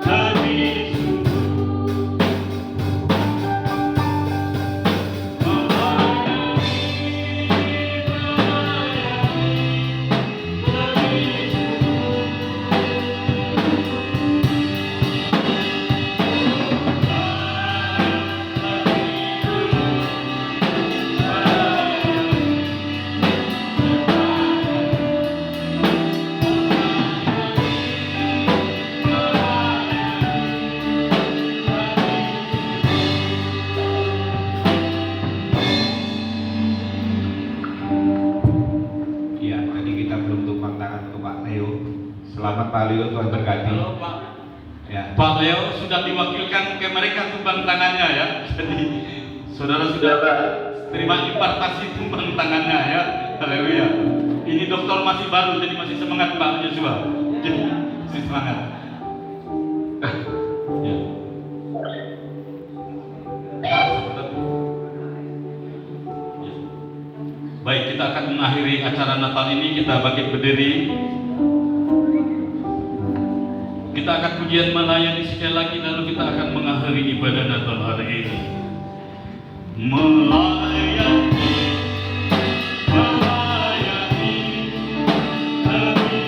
lebih Ya, tadi kita belum tumpang tangan untuk Pak Leo. Selamat Pak Leo, Tuhan berkati. Halo Pak. Ya. Pak Leo sudah diwakilkan ke mereka tumpang tangannya ya. Jadi saudara sudah terima impartasi tumpang tangannya ya. Haleluya. Ini dokter masih baru jadi masih semangat Pak Yosua. Jadi masih semangat. Ya. Baik, kita akan mengakhiri acara Natal ini. Kita bangkit berdiri. Kita akan pujian melayani sekali lagi, lalu kita akan mengakhiri ibadah Natal hari ini. Melayani, melayani, lebih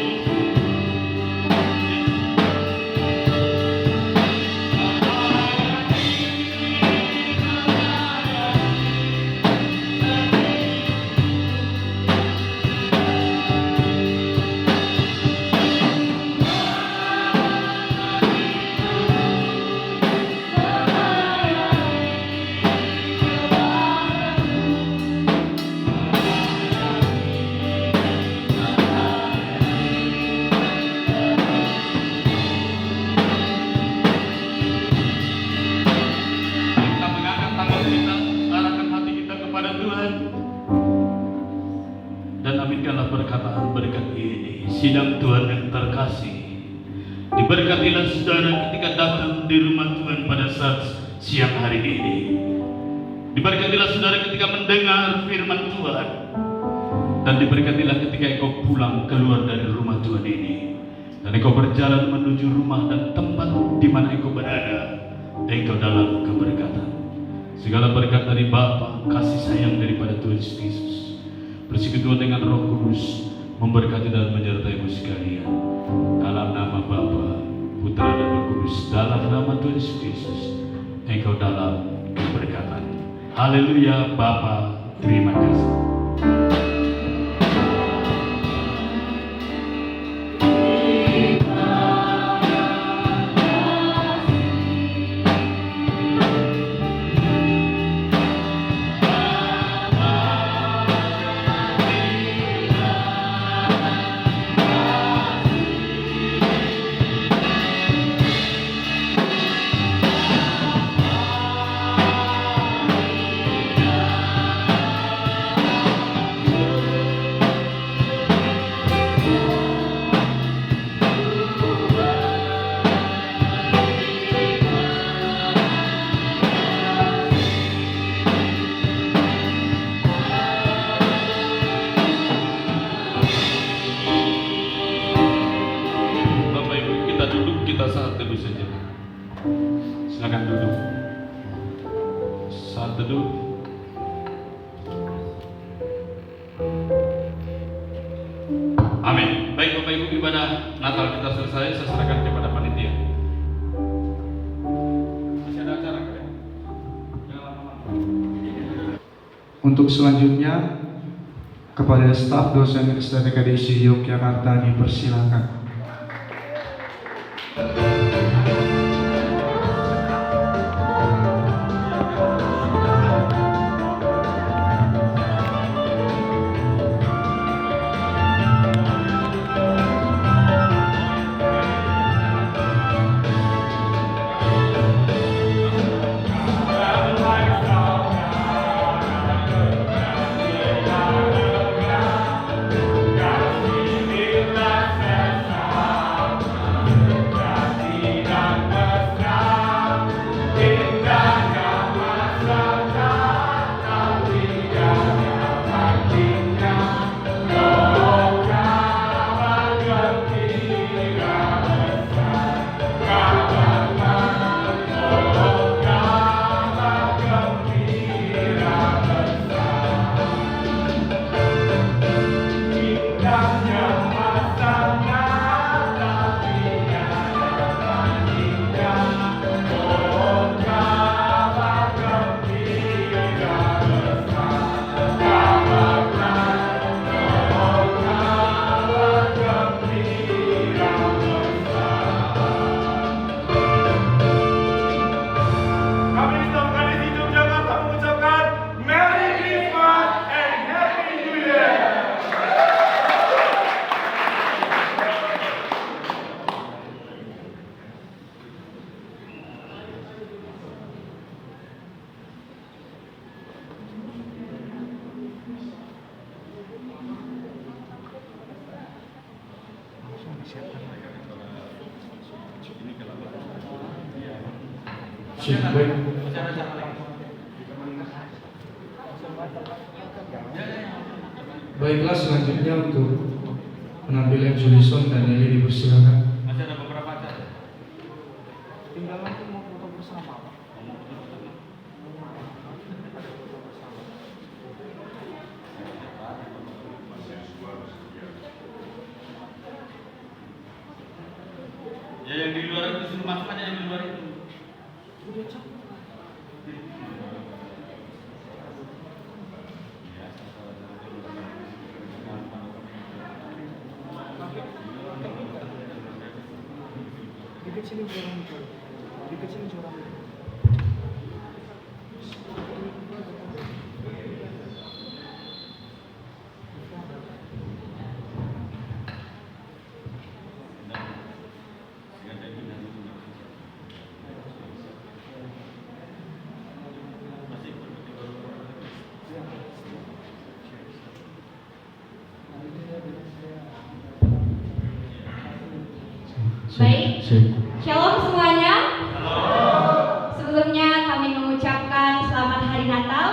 kita mengangkat tangan kita, arahkan hati kita kepada Tuhan, dan aminkanlah perkataan berkat ini. Sidang Tuhan yang terkasih, diberkatilah saudara ketika datang di rumah Tuhan pada saat siang hari ini. Diberkatilah saudara ketika mendengar firman Tuhan, dan diberkatilah ketika engkau pulang keluar dari rumah Tuhan ini, dan engkau berjalan menuju rumah dan tempat di mana engkau berada. Engkau dalam keberkatan. Segala berkat dari Bapa, kasih sayang daripada Tuhan Yesus, persekutuan dengan Roh Kudus memberkati dan menyertai-mu sekalian. Dalam nama Bapa, Putra dan Roh Kudus, dalam nama Tuhan Yesus, engkau dalam keberkatan. Haleluya. Bapa, terima kasih. Kita saat teduh saja. Silakan duduk. Saat teduh. Amin. Baik Bapak Ibu, ibadah Natal kita selesai. Saya serahkan kepada panitia. Masih ada acara kan? Jangan lama-lama. Untuk selanjutnya Kepada staf dosen Estetika DISI Yogyakarta dipersilakan. Baiklah, selanjutnya untuk penampilan Julison dan Nelly dipersilakan. Masih ada beberapa acara. Tinggal nanti mau foto bersama Pak. Ya yang di luar itu disuruh masuk aja yang di luar itu. Dikecilin orang itu. Dikecilin orang itu. Baik, shalom semuanya. Sebelumnya kami mengucapkan selamat hari Natal,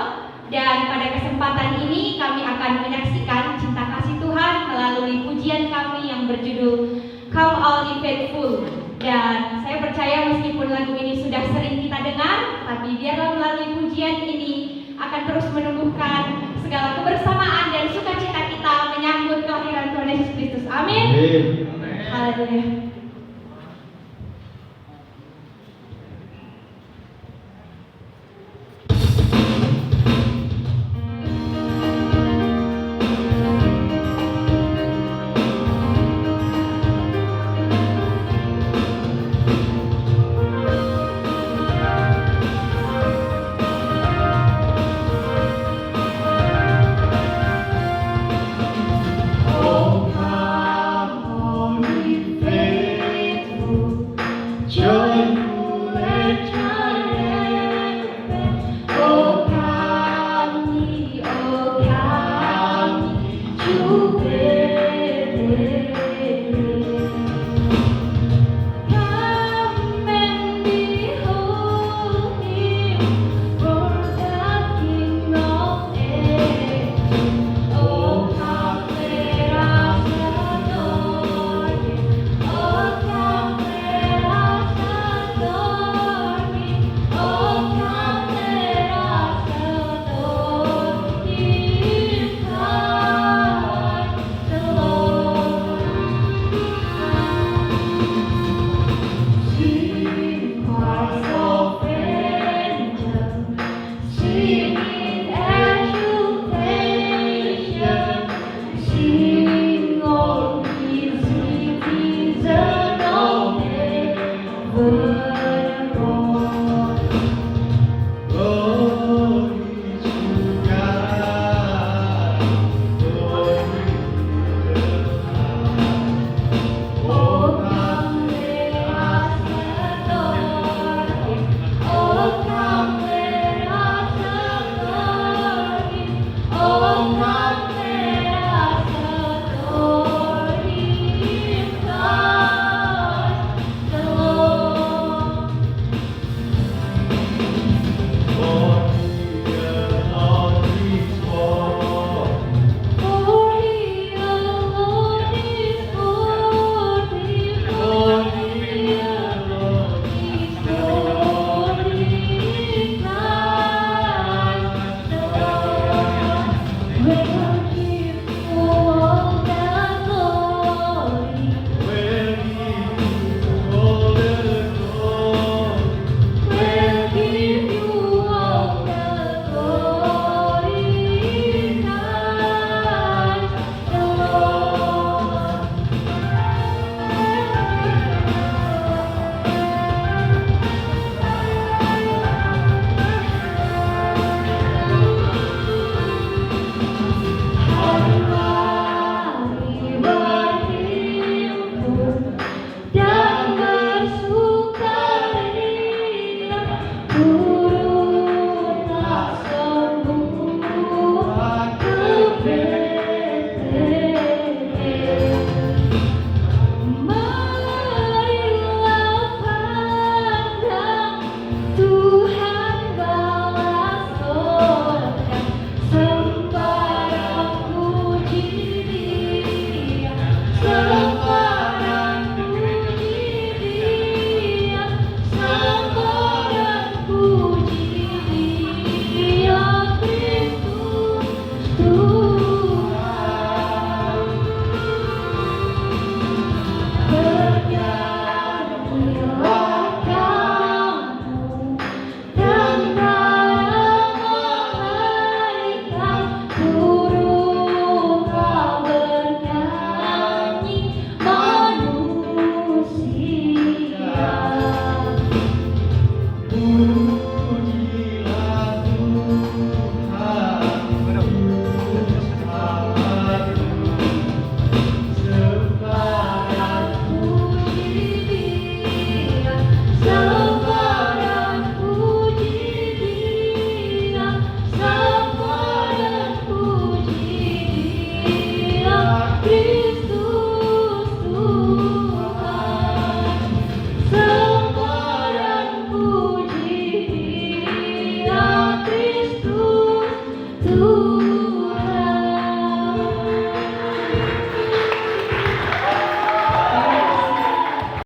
dan pada kesempatan ini kami akan menyaksikan cinta kasih Tuhan melalui pujian kami yang berjudul Come All Ye Faithful. Dan saya percaya meskipun lagu ini sudah sering kita dengar, tapi biarlah melalui pujian ini akan terus menumbuhkan segala kebersamaan dan sukacita kita menyambut kelahiran Tuhan Yesus Kristus. Amin. Haleluya.